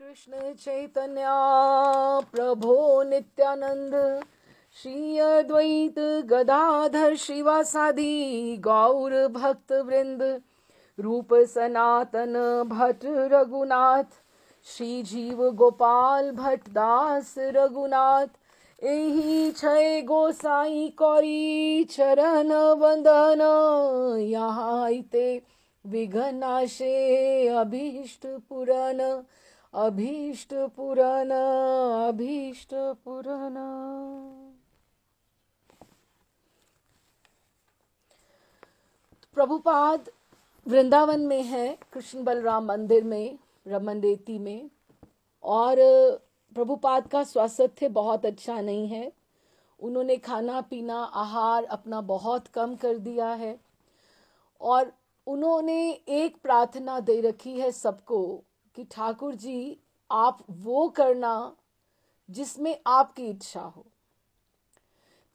कृष्ण चैतन्य प्रभो नित्यानंद श्री अद्वैत गदाधर शिवासादि गौर भक्त वृंद रूप सनातन भट्ट रघुनाथ श्री जीव गोपाल भट्ट दास रघुनाथ एहि छय गोसाई कौरी चरण वंदन यहाँ ते विघ्नाशे अभीष्ट पुराण अभीष्ट पुराण अभीष्ट पुराण। प्रभुपाद वृंदावन में है, कृष्ण बलराम मंदिर में, रमनरेती में। और प्रभुपाद का स्वास्थ्य बहुत अच्छा नहीं है। उन्होंने खाना पीना आहार अपना बहुत कम कर दिया है और उन्होंने एक प्रार्थना दे रखी है सबको कि ठाकुर जी आप वो करना जिसमें आपकी इच्छा हो।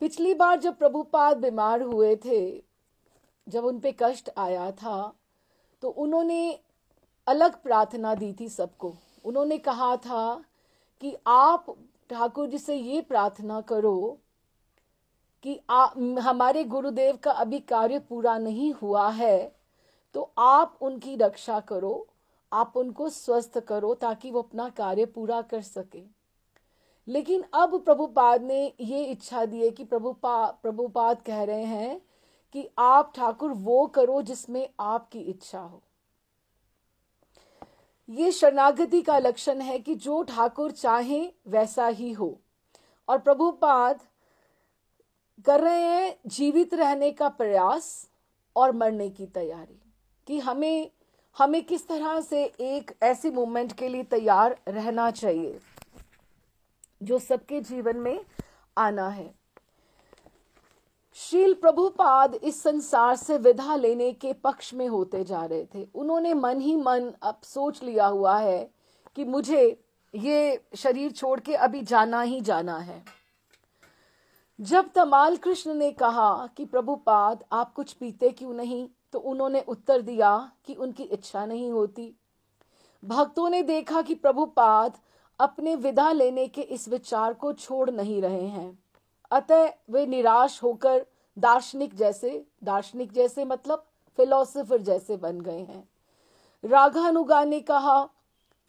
पिछली बार जब प्रभुपाद बीमार हुए थे, जब उन पे कष्ट आया था, तो उन्होंने अलग प्रार्थना दी थी सबको। उन्होंने कहा था कि आप ठाकुर जी से ये प्रार्थना करो कि हमारे गुरुदेव का अभी कार्य पूरा नहीं हुआ है, तो आप उनकी रक्षा करो, आप उनको स्वस्थ करो ताकि वो अपना कार्य पूरा कर सके। लेकिन अब प्रभुपाद ने ये इच्छा दी है कि प्रभुपाद कह रहे हैं कि आप ठाकुर वो करो जिसमें आपकी इच्छा हो। ये शरणागति का लक्षण है कि जो ठाकुर चाहे वैसा ही हो। और प्रभुपाद कर रहे हैं जीवित रहने का प्रयास और मरने की तैयारी कि हमें किस तरह से एक ऐसी मूवमेंट के लिए तैयार रहना चाहिए जो सबके जीवन में आना है। श्रील प्रभुपाद इस संसार से विदा लेने के पक्ष में होते जा रहे थे। उन्होंने मन ही मन अब सोच लिया हुआ है कि मुझे ये शरीर छोड़ के अभी जाना ही जाना है। जब तमाल कृष्ण ने कहा कि प्रभुपाद आप कुछ पीते क्यों नहीं, तो उन्होंने उत्तर दिया कि उनकी इच्छा नहीं होती। भक्तों ने देखा कि प्रभुपाद अपने विदा लेने के इस विचार को छोड़ नहीं रहे हैं, अतः वे निराश होकर दार्शनिक जैसे मतलब फिलोसोफर जैसे बन गए हैं। राघानुगा ने कहा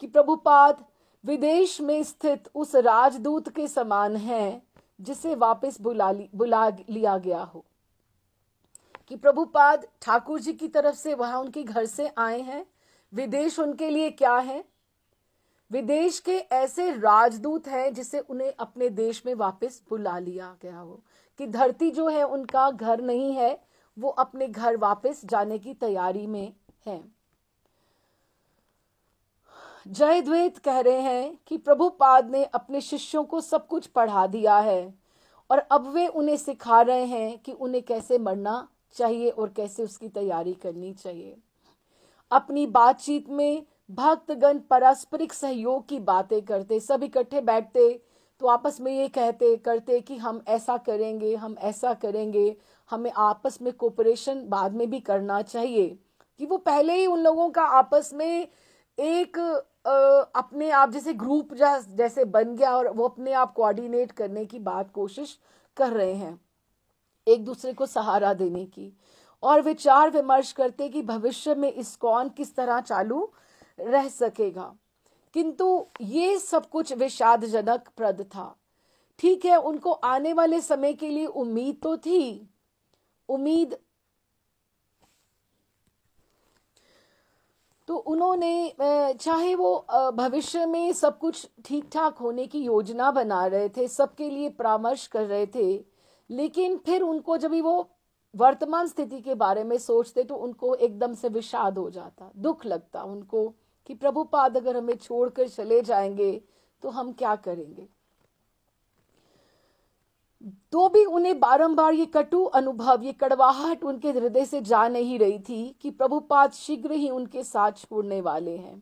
कि प्रभुपाद विदेश में स्थित उस राजदूत के समान हैं जिसे वापस बुला लिया गया हो, कि प्रभुपाद ठाकुर जी की तरफ से वहां उनके घर से आए हैं। विदेश उनके लिए क्या है? विदेश के ऐसे राजदूत हैं जिसे उन्हें अपने देश में वापस बुला लिया गया हो, कि धरती जो है उनका घर नहीं है, वो अपने घर वापस जाने की तैयारी में है। जयद्वैत कह रहे हैं कि प्रभुपाद ने अपने शिष्यों को सब कुछ पढ़ा दिया है और अब वे उन्हें सिखा रहे हैं कि उन्हें कैसे मरना चाहिए और कैसे उसकी तैयारी करनी चाहिए। अपनी बातचीत में भक्तगण पारस्परिक सहयोग की बातें करते, सब इकट्ठे बैठते तो आपस में ये कहते करते कि हम ऐसा करेंगे, हम ऐसा करेंगे, हमें आपस में कोऑपरेशन बाद में भी करना चाहिए। कि वो पहले ही उन लोगों का आपस में एक अपने आप जैसे ग्रुप जैसे बन गया और वो अपने आप कोऑर्डिनेट करने की कोशिश कर रहे हैं, एक दूसरे को सहारा देने की, और विचार विमर्श करते कि भविष्य में इस्कॉन किस तरह चालू रह सकेगा। किंतु ये सब कुछ विषादजनक प्रद था। ठीक है, उनको आने वाले समय के लिए उम्मीद तो थी, उम्मीद तो उन्होंने, चाहे वो भविष्य में सब कुछ ठीक ठाक होने की योजना बना रहे थे, सबके लिए परामर्श कर रहे थे, लेकिन फिर उनको जब भी वो वर्तमान स्थिति के बारे में सोचते तो उनको एकदम से विषाद हो जाता, दुख लगता उनको कि प्रभुपाद अगर हमें छोड़कर चले जाएंगे तो हम क्या करेंगे। तो भी उन्हें बारंबार ये कटु अनुभव, ये कड़वाहट उनके हृदय से जा नहीं रही थी कि प्रभुपाद शीघ्र ही उनके साथ छोड़ने वाले हैं।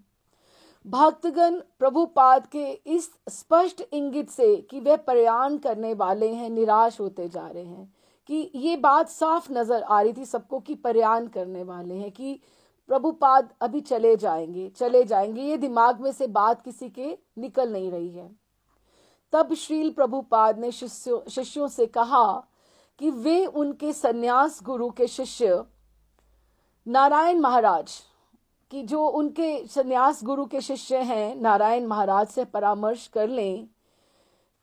भक्तगण प्रभुपाद के इस स्पष्ट इंगित से कि वे प्रयाण करने वाले हैं निराश होते जा रहे हैं, कि ये बात साफ नजर आ रही थी सबको कि प्रयाण करने वाले हैं, कि प्रभुपाद अभी चले जाएंगे, ये दिमाग में से बात किसी के निकल नहीं रही है। तब श्रील प्रभुपाद ने शिष्यों से कहा कि वे उनके सन्यास गुरु के शिष्य नारायण महाराज कि जो उनके सन्यास गुरु के शिष्य हैं नारायण महाराज से परामर्श कर लें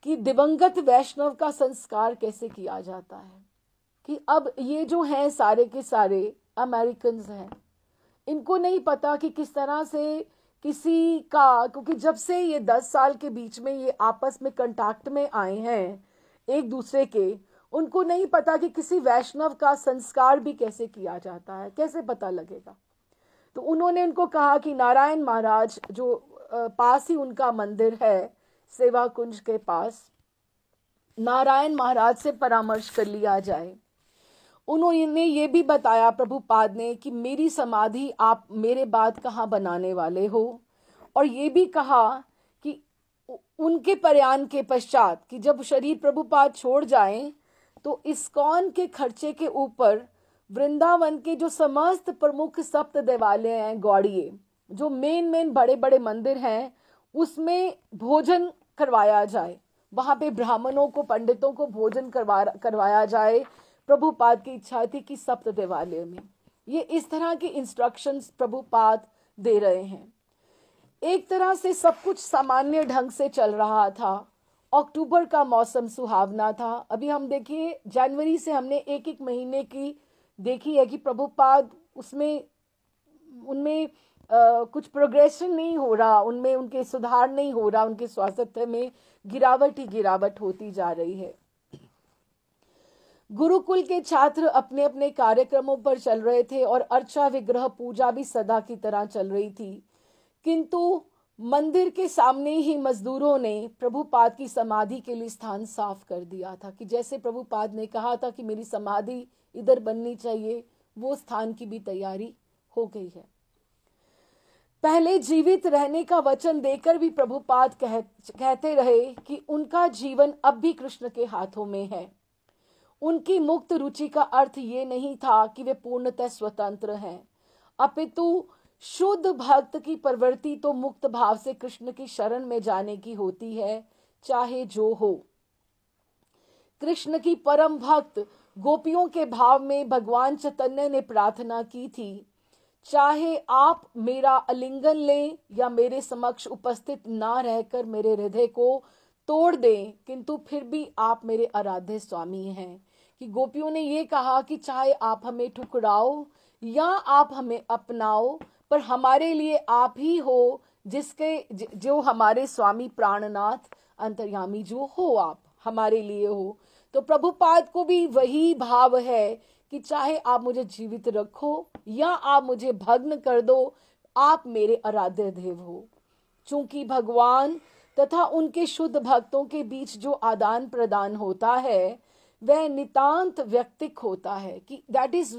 कि दिवंगत वैष्णव का संस्कार कैसे किया जाता है। कि अब ये जो हैं सारे के सारे अमेरिकन हैं, इनको नहीं पता कि किस तरह से किसी का, क्योंकि जब से ये 10 साल के बीच में ये आपस में कांटेक्ट में आए हैं एक दूसरे के, उनको नहीं पता कि किसी वैष्णव का संस्कार भी कैसे किया जाता है, कैसे पता लगेगा। तो उन्होंने उनको कहा कि नारायण महाराज जो पास ही उनका मंदिर है सेवा कुंज के पास, नारायण महाराज से परामर्श कर लिया जाए। उन्होंने ये भी बताया प्रभुपाद ने कि मेरी समाधि आप मेरे बाद कहाँ बनाने वाले हो, और ये भी कहा कि उनके प्रयाण के पश्चात कि जब शरीर प्रभुपाद छोड़ जाएं तो इस्कॉन के खर्चे के ऊपर वृंदावन के जो समस्त प्रमुख सप्त देवालय हैं, गौड़िए, जो मेन बड़े बड़े मंदिर हैं, उसमें भोजन करवाया जाए। वहां पे ब्राह्मणों को, पंडितों को भोजन करवाया जाए। प्रभुपाद की इच्छा थी कि सप्त देवालय में। ये इस तरह की इंस्ट्रक्शंस प्रभुपाद दे रहे हैं। एक तरह से सब कुछ सामान्य ढंग से चल रहा था। अक्टूबर का मौसम सुहावना था। अभी हम देखिए जनवरी से हमने एक महीने की देखी है कि प्रभुपाद उनमें कुछ प्रोग्रेशन नहीं हो रहा, उनमें उनके सुधार नहीं हो रहा, उनके स्वास्थ्य में गिरावट होती जा रही है। गुरुकुल के छात्र अपने अपने कार्यक्रमों पर चल रहे थे और अर्चा विग्रह पूजा भी सदा की तरह चल रही थी, किंतु मंदिर के सामने ही मजदूरों ने प्रभुपाद की समाधि के लिए स्थान साफ कर दिया था। कि जैसे प्रभुपाद ने कहा था कि मेरी समाधि इधर बननी चाहिए, वो स्थान की भी तैयारी हो गई है। पहले जीवित रहने का वचन देकर भी प्रभुपाद कहते रहे कि उनका जीवन अब भी कृष्ण के हाथों में है। उनकी मुक्त रुचि का अर्थ ये नहीं था कि वे पूर्णतः स्वतंत्र हैं, अपितु शुद्ध भक्त की प्रवृत्ति तो मुक्त भाव से कृष्ण की शरण में जाने की होती है, चाहे जो हो। कृष्ण की परम भक्त गोपियों के भाव में भगवान चैतन्य ने प्रार्थना की थी, चाहे आप मेरा आलिंगन लें या मेरे समक्ष उपस्थित ना रहकर मेरे हृदय को तोड़ दें, किंतु फिर भी आप मेरे आराध्य स्वामी हैं। कि गोपियों ने ये कहा कि चाहे आप हमें ठुकराओ या आप हमें अपनाओ, पर हमारे लिए आप ही हो, जो हमारे स्वामी प्राणनाथ अंतर्यामी जो हो, आप हमारे लिए हो। तो प्रभुपाद को भी वही भाव है कि चाहे आप मुझे जीवित रखो या आप मुझे भग्न कर दो, आप मेरे आराध्य देव हो। चूंकि भगवान तथा उनके शुद्ध भक्तों के बीच जो आदान प्रदान होता है वह नितांत व्यक्तिक होता है, कि दैट इज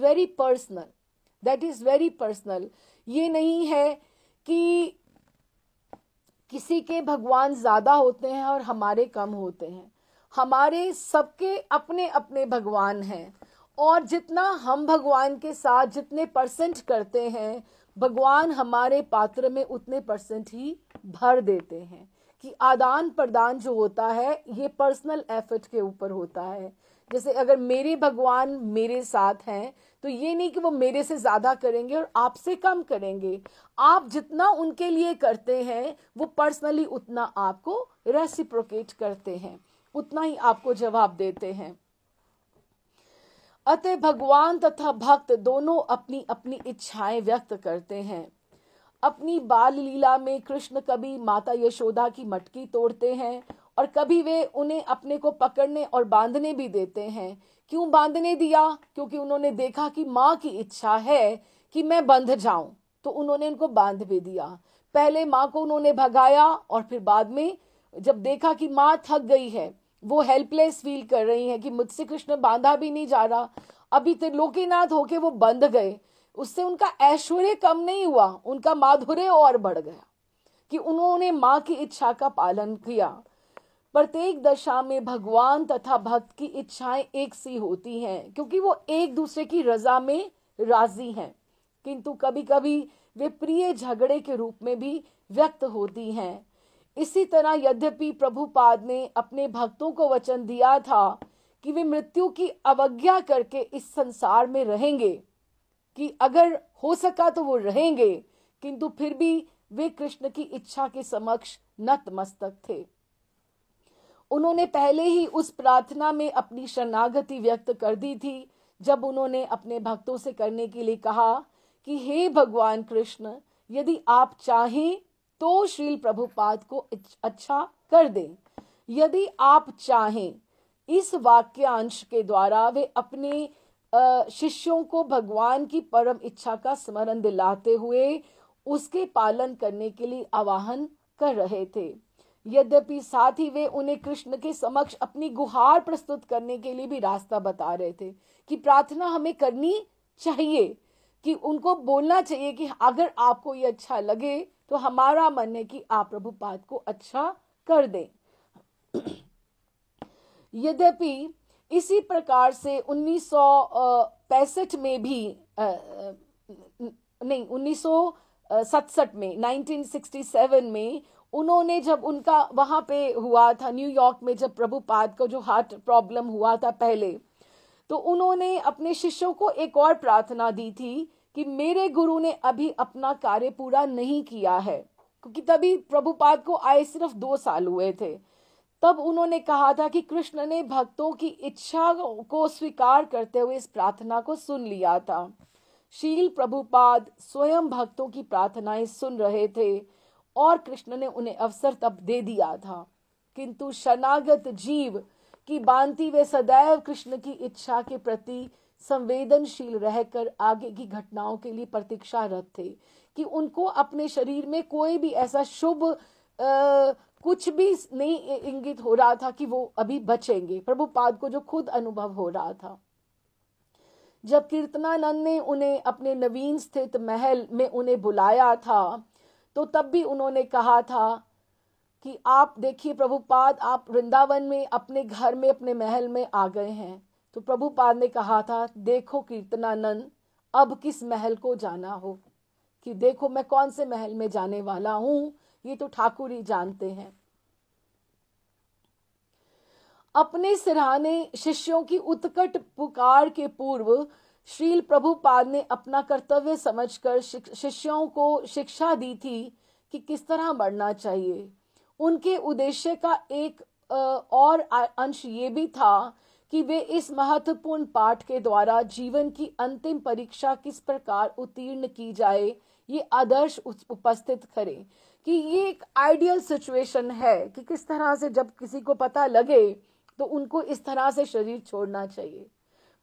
वेरी पर्सनल। ये नहीं है कि किसी के भगवान ज्यादा होते हैं और हमारे कम होते हैं। हमारे सबके अपने अपने भगवान हैं, और जितना हम भगवान के साथ जितने परसेंट करते हैं, भगवान हमारे पात्र में उतने परसेंट ही भर देते हैं। कि आदान प्रदान जो होता है ये पर्सनल एफर्ट के ऊपर होता है। जैसे अगर मेरे भगवान मेरे साथ हैं तो ये नहीं कि वो मेरे से ज्यादा करेंगे और आपसे कम करेंगे। आप जितना उनके लिए करते हैं वो पर्सनली उतना आपको रेसिप्रोकेट करते हैं, उतना ही आपको जवाब देते हैं। अतः भगवान तथा भक्त दोनों अपनी अपनी इच्छाएं व्यक्त करते हैं। अपनी बाल लीला में कृष्ण कभी माता यशोदा की मटकी तोड़ते हैं और कभी वे उन्हें अपने को पकड़ने और बांधने भी देते हैं। क्यों बांधने दिया? क्योंकि उन्होंने देखा कि माँ की इच्छा है कि मैं बंध जाऊं, तो उन्होंने उनको बांध भी दिया। पहले माँ को उन्होंने भगाया और फिर बाद में जब देखा कि माँ थक गई है, वो हेल्पलेस फील कर रही है कि मुझसे कृष्ण बांधा भी नहीं जा रहा, अभी त्रिलोकीनाथ होके वो बंध गए, उससे उनका ऐश्वर्य कम नहीं हुआ, उनका माधुर्य और बढ़ गया कि उन्होंने माँ की इच्छा का पालन किया। प्रत्येक दशा में भगवान तथा भक्त की इच्छाएं एक सी होती हैं, क्योंकि वो एक दूसरे की रजा में राजी हैं। किंतु कभी कभी वे प्रिय झगड़े के रूप में भी व्यक्त होती हैं। इसी तरह यद्यपि प्रभुपाद ने अपने भक्तों को वचन दिया था कि वे मृत्यु की अवज्ञा करके इस संसार में रहेंगे, कि अगर हो सका तो वो रहेंगे, किंतु फिर भी वे कृष्ण की इच्छा के समक्ष नतमस्तक थे। उन्होंने पहले ही उस प्रार्थना में अपनी शरणागति व्यक्त कर दी थी, जब उन्होंने अपने भक्तों से करने के लिए कहा कि हे भगवान कृष्ण, यदि आप चाहें तो श्रील प्रभुपाद को अच्छा कर दें। यदि आप चाहें, इस वाक्यांश के द्वारा वे अपने शिष्यों को भगवान की परम इच्छा का स्मरण दिलाते हुए उसके पालन करने के लिए आह्वान कर रहे थे। यद्यपि साथ ही वे उन्हें कृष्ण के समक्ष अपनी गुहार प्रस्तुत करने के लिए भी रास्ता बता रहे थे कि प्रार्थना हमें करनी चाहिए, कि उनको बोलना चाहिए कि अगर आपको ये अच्छा लगे तो हमारा मन है कि आप प्रभुपाद को अच्छा कर दें। यद्यपि इसी प्रकार से 1965 में भी 1967 में 1967 में उन्होंने, जब उनका वहां पे हुआ था न्यूयॉर्क में, जब प्रभुपाद को जो हार्ट प्रॉब्लम हुआ था पहले, तो उन्होंने अपने शिष्यों को एक और प्रार्थना दी थी कि मेरे गुरु ने अभी अपना कार्य पूरा नहीं किया है, क्योंकि तभी प्रभुपाद को आए सिर्फ 2 साल हुए थे। तब उन्होंने कहा था कि कृष्ण ने भक्तों की इच्छा को स्वीकार करते हुए इस प्रार्थना को सुन लिया था। शील प्रभुपाद स्वयं भक्तों की प्रार्थनाएं सुन रहे थे और कृष्ण ने उन्हें अवसर तब दे दिया था, किंतु शरणागत जीव की भांति वे सदैव कृष्ण की इच्छा के प्रति संवेदनशील रहकर आगे की घटनाओं के लिए प्रतीक्षारत थे, कि उनको अपने शरीर में कोई भी ऐसा शुभ कुछ भी नहीं इंगित हो रहा था कि वो अभी बचेंगे, प्रभुपाद को जो खुद अनुभव हो रहा था। जब कीर्तनानंद ने उन्हें अपने नवीन स्थित महल में उन्हें बुलाया था, तो तब भी उन्होंने कहा था कि आप देखिए प्रभुपाद, आप वृंदावन में अपने घर में अपने महल में आ गए हैं। तो प्रभुपाद ने कहा था, देखो कीर्तनानंद, अब किस महल को जाना हो, कि देखो मैं कौन से महल में जाने वाला हूं, ये तो ठाकुर ही जानते हैं। अपने सिरहाने शिष्यों की उत्कट पुकार के पूर्व श्रील प्रभुपाद ने अपना कर्तव्य समझकर शिष्यों को शिक्षा दी थी कि किस तरह बढ़ना चाहिए। उनके उद्देश्य का एक और अंश ये भी था कि वे इस महत्वपूर्ण पाठ के द्वारा जीवन की अंतिम परीक्षा किस प्रकार उत्तीर्ण की जाए, ये आदर्श उपस्थित करें, कि ये एक आइडियल सिचुएशन है कि किस तरह से जब किसी को पता लगे तो उनको इस तरह से शरीर छोड़ना चाहिए।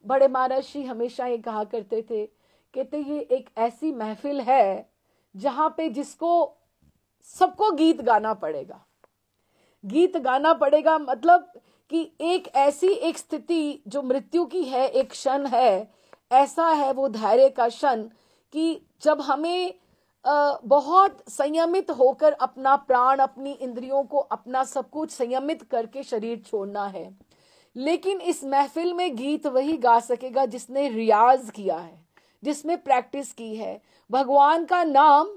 बड़े महर्षि हमेशा ये कहा करते थे, कहते ये एक ऐसी महफिल है जहां पे जिसको सबको गीत गाना पड़ेगा। गीत गाना पड़ेगा मतलब कि एक ऐसी एक स्थिति जो मृत्यु की है, एक क्षण है, ऐसा है वो धैर्य का क्षण, कि जब हमें बहुत संयमित होकर अपना प्राण, अपनी इंद्रियों को, अपना सब कुछ संयमित करके शरीर छोड़ना है। लेकिन इस महफिल में गीत वही गा सकेगा जिसने रियाज किया है, जिसमें प्रैक्टिस की है। भगवान का नाम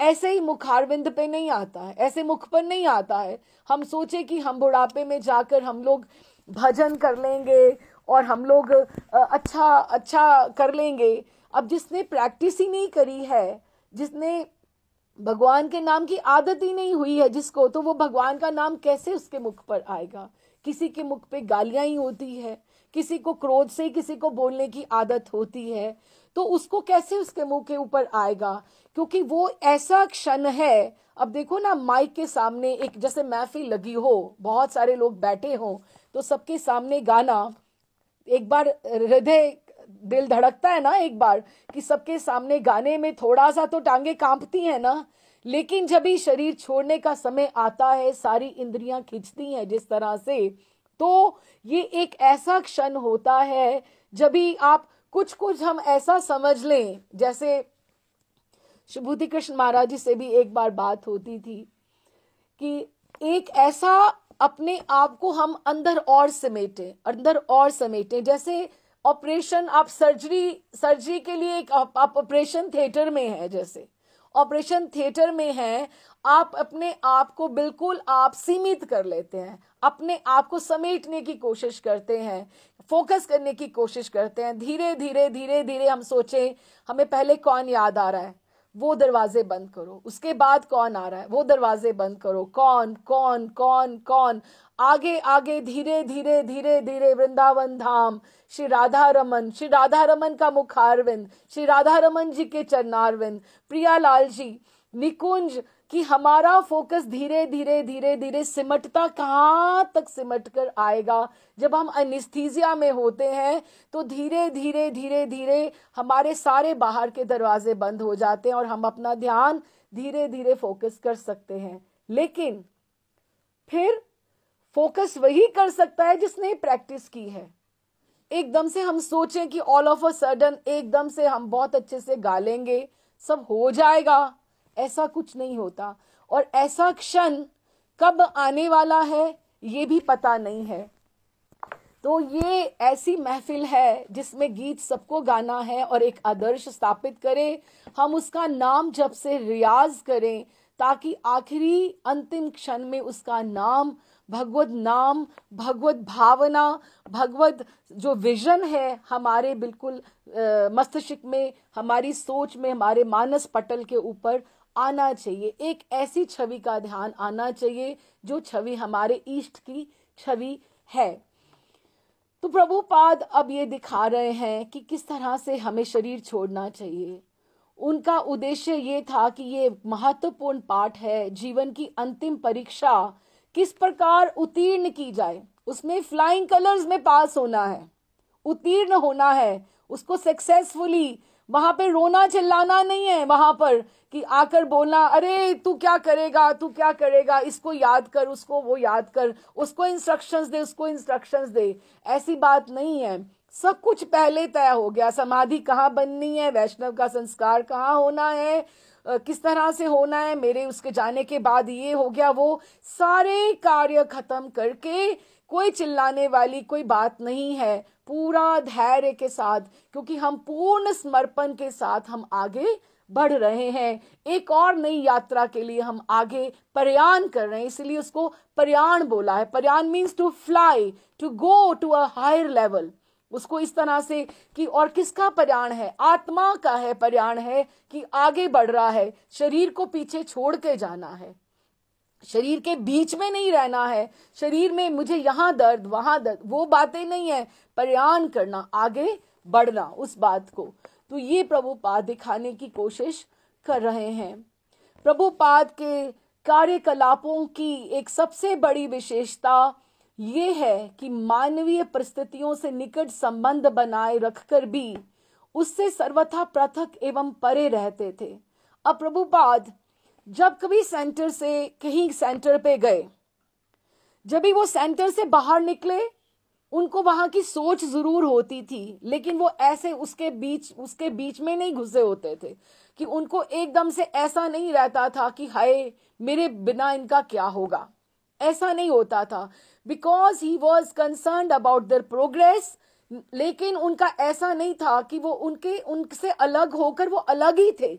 ऐसे ही मुखारविंद पे नहीं आता है, ऐसे मुख पर नहीं आता है। हम सोचे कि हम बुढ़ापे में जाकर हम लोग भजन कर लेंगे और हम लोग अच्छा कर लेंगे। अब जिसने प्रैक्टिस ही नहीं करी है, जिसने भगवान के नाम की आदत ही नहीं हुई है जिसको, तो वो भगवान का नाम कैसे उसके मुख पर आएगा। किसी के मुख पे गालियां ही होती है, किसी को क्रोध से किसी को बोलने की आदत होती है, तो उसको कैसे उसके मुंह के ऊपर आएगा, क्योंकि वो ऐसा क्षण है। अब देखो ना, माइक के सामने एक जैसे महफिल लगी हो, बहुत सारे लोग बैठे हो, तो सबके सामने गाना, एक बार हृदय दिल धड़कता है ना एक बार, कि सबके सामने गाने में थोड़ा सा तो टांगे कांपती हैं ना। लेकिन जब ही शरीर छोड़ने का समय आता है, सारी इंद्रियां खिंचती हैं जिस तरह से, तो ये एक ऐसा क्षण होता है जब भी आप कुछ हम ऐसा समझ लें, जैसे विभूति कृष्ण महाराज जी से भी एक बार बात होती थी कि एक ऐसा अपने आप को हम अंदर और समेटें, जैसे ऑपरेशन, आप सर्जरी के लिए एक आप ऑपरेशन थिएटर में है, जैसे ऑपरेशन थिएटर में है, आप अपने आप को बिल्कुल आप सीमित कर लेते हैं, अपने आप को समेटने की कोशिश करते हैं, फोकस करने की कोशिश करते हैं। धीरे धीरे धीरे धीरे हम सोचें, हमें पहले कौन याद आ रहा है, वो दरवाजे बंद करो, उसके बाद कौन आ रहा है, वो दरवाजे बंद करो, कौन कौन कौन कौन, आगे आगे धीरे धीरे धीरे धीरे वृंदावन धाम, श्री राधा रमन का मुखारविंद, श्री राधा रमन जी के चरणारविंद, प्रियालाल जी, निकुंज, कि हमारा फोकस धीरे धीरे धीरे धीरे सिमटता कहाँ तक सिमट कर आएगा। जब हम एनेस्थीसिया में होते हैं तो धीरे धीरे धीरे धीरे हमारे सारे बाहर के दरवाजे बंद हो जाते हैं और हम अपना ध्यान धीरे धीरे फोकस कर सकते हैं। लेकिन फिर फोकस वही कर सकता है जिसने प्रैक्टिस की है। एकदम से हम सोचें कि ऑल ऑफ अ सडन एकदम से हम बहुत अच्छे से गा लेंगे, सब हो जाएगा, ऐसा कुछ नहीं होता। और ऐसा क्षण कब आने वाला है ये भी पता नहीं है। तो ये ऐसी महफिल है जिसमें गीत सबको गाना है और एक आदर्श स्थापित करें, हम उसका नाम जप से रियाज करें, ताकि आखिरी अंतिम क्षण में उसका नाम, भगवत नाम, भगवत भावना, भगवत जो विजन है हमारे बिल्कुल मस्तिष्क में, हमारी सोच में, हमारे मानस पटल के ऊपर आना चाहिए। एक ऐसी छवि का ध्यान आना चाहिए जो छवि हमारे इष्ट की छवि है। तो प्रभुपाद अब ये दिखा रहे हैं कि किस तरह से हमें शरीर छोड़ना चाहिए। उनका उद्देश्य ये था कि ये महत्वपूर्ण पाठ है, जीवन की अंतिम परीक्षा किस प्रकार उत्तीर्ण की जाए, उसमें फ्लाइंग कलर्स में पास होना है, उत्तीर्ण होना है, उसको सक्सेसफुली, वहां पे रोना चिल्लाना नहीं है, वहां पर कि आकर बोलना अरे तू क्या करेगा, तू क्या करेगा, इसको याद कर, उसको वो याद कर, उसको इंस्ट्रक्शंस दे, उसको इंस्ट्रक्शंस दे, ऐसी बात नहीं है। सब कुछ पहले तय हो गया, समाधि कहाँ बननी है, वैष्णव का संस्कार कहाँ होना है, किस तरह से होना है, मेरे उसके जाने के बाद ये हो गया, वो सारे कार्य खत्म करके कोई चिल्लाने वाली कोई बात नहीं है, पूरा धैर्य के साथ, क्योंकि हम पूर्ण समर्पण के साथ हम आगे बढ़ रहे हैं, एक और नई यात्रा के लिए हम आगे प्रयाण कर रहे हैं, इसलिए उसको प्रयाण बोला है। प्रयाण means to fly, to go to a higher level, उसको इस तरह से कि, और किसका प्रयाण है, आत्मा का है, प्रयाण है कि आगे बढ़ रहा है, शरीर को पीछे छोड़ के जाना है, शरीर के बीच में नहीं रहना है, शरीर में मुझे यहाँ दर्द वहां दर्द, वो बातें नहीं है, प्रयाण करना, आगे बढ़ना उस बात को। तो ये प्रभुपाद दिखाने की कोशिश कर रहे हैं। प्रभुपाद के कार्यकलापों की एक सबसे बड़ी विशेषता ये है कि मानवीय परिस्थितियों से निकट संबंध बनाए रखकर भी उससे सर्वथा पृथक एवं परे रहते थे। अब प्रभुपाद जब कभी सेंटर से कहीं सेंटर पे गए, जब भी वो सेंटर से बाहर निकले, उनको वहां की सोच जरूर होती थी, लेकिन वो ऐसे उसके बीच में नहीं घुसे होते थे कि उनको एकदम से ऐसा नहीं रहता था कि हाय मेरे बिना इनका क्या होगा, ऐसा नहीं होता था, because he was concerned about their progress. लेकिन उनका ऐसा नहीं था कि वो उनसे अलग होकर वो अलग ही थे,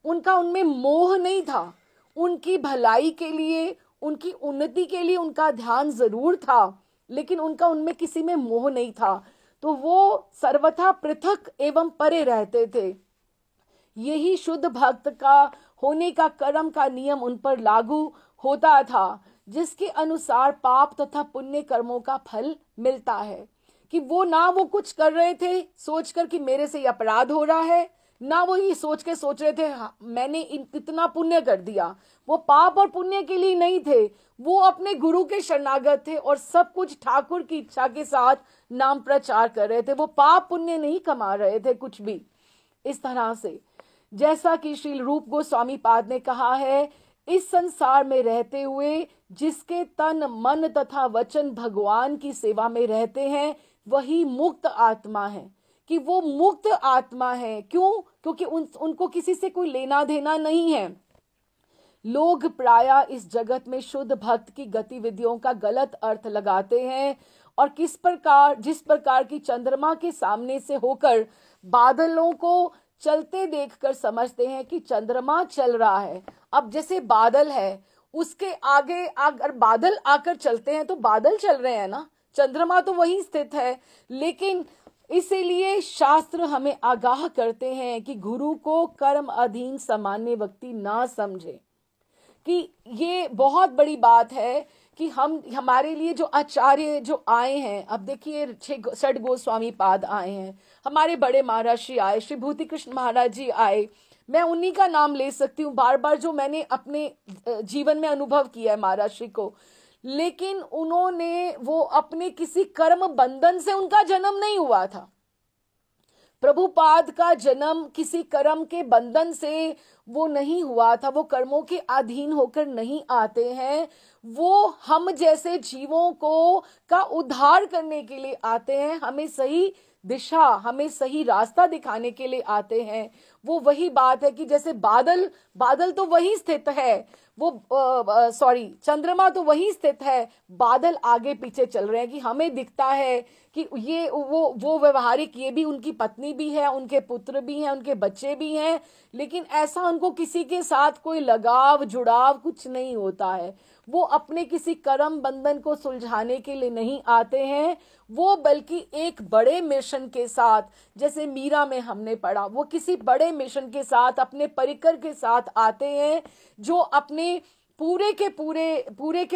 उनका उनमें मोह नहीं था, उनकी भलाई के लिए, उनकी उन्नति के लिए उनका ध्यान जरूर था, लेकिन उनका उनमें किसी में मोह नहीं था। तो वो सर्वथा पृथक एवं परे रहते थे। यही शुद्ध भक्त का होने का कर्म का नियम उन पर लागू होता था, जिसके अनुसार पाप तथा पुण्य कर्मों का फल मिलता है। कि वो ना वो कुछ कर रहे थे सोचकर कि मेरे से ये अपराध हो रहा है, ना वो ये सोच रहे थे मैंने इतना पुण्य कर दिया, वो पाप और पुण्य के लिए नहीं थे, वो अपने गुरु के शरणागत थे और सब कुछ ठाकुर की इच्छा के साथ नाम प्रचार कर रहे थे, वो पाप पुण्य नहीं कमा रहे थे कुछ भी। इस तरह से जैसा कि श्री रूप गोस्वामी पाद ने कहा है, इस संसार में रहते हुए जिसके तन मन तथा वचन भगवान की सेवा में रहते हैं वही मुक्त आत्मा है। कि वो मुक्त आत्मा है, क्यों? क्योंकि उनको किसी से कोई लेना देना नहीं है। लोग प्रायः इस जगत में शुद्ध भक्त की गतिविधियों का गलत अर्थ लगाते हैं और जिस प्रकार की चंद्रमा के सामने से होकर बादलों को चलते देखकर समझते हैं कि चंद्रमा चल रहा है। अब जैसे बादल है, उसके आगे अगर बादल आकर चलते हैं तो बादल चल रहे हैं ना, चंद्रमा तो वहीं स्थित है। लेकिन इसीलिए शास्त्र हमें आगाह करते हैं कि गुरु को कर्म अधीन सामान्य व्यक्ति ना समझे, कि ये बहुत बड़ी बात है कि हमारे लिए जो आचार्य जो आए हैं, अब देखिए षड गोस्वामी पाद आए हैं, हमारे बड़े महाराज श्री आए, श्री भूति कृष्ण महाराज जी आए, मैं उन्हीं का नाम ले सकती हूँ बार बार जो मैंने अपने जीवन में अनुभव किया है महाराज श्री को। लेकिन उन्होंने वो अपने किसी कर्म बंधन से उनका जन्म नहीं हुआ था। प्रभुपाद का जन्म किसी कर्म के बंधन से वो नहीं हुआ था, वो कर्मों के अधीन होकर नहीं आते हैं, वो हम जैसे जीवों को का उद्धार करने के लिए आते हैं, हमें सही दिशा, हमें सही रास्ता दिखाने के लिए आते हैं। वो वही बात है कि जैसे बादल तो वही स्थित है, चंद्रमा तो वही स्थित है, बादल आगे पीछे चल रहे हैं, कि हमें दिखता है कि ये वो व्यवहारिक, ये भी उनकी पत्नी भी है, उनके पुत्र भी हैं, उनके बच्चे भी हैं, लेकिन ऐसा उनको किसी के साथ कोई लगाव जुड़ाव कुछ नहीं होता है। वो अपने किसी कर्म बंधन को सुलझाने के लिए नहीं आते हैं, वो बल्कि एक बड़े मिशन के साथ, जैसे मीरा में हमने पढ़ा, वो किसी बड़े मिशन के साथ, अपने परिकर के साथ आते हैं, जो अपने पूरे के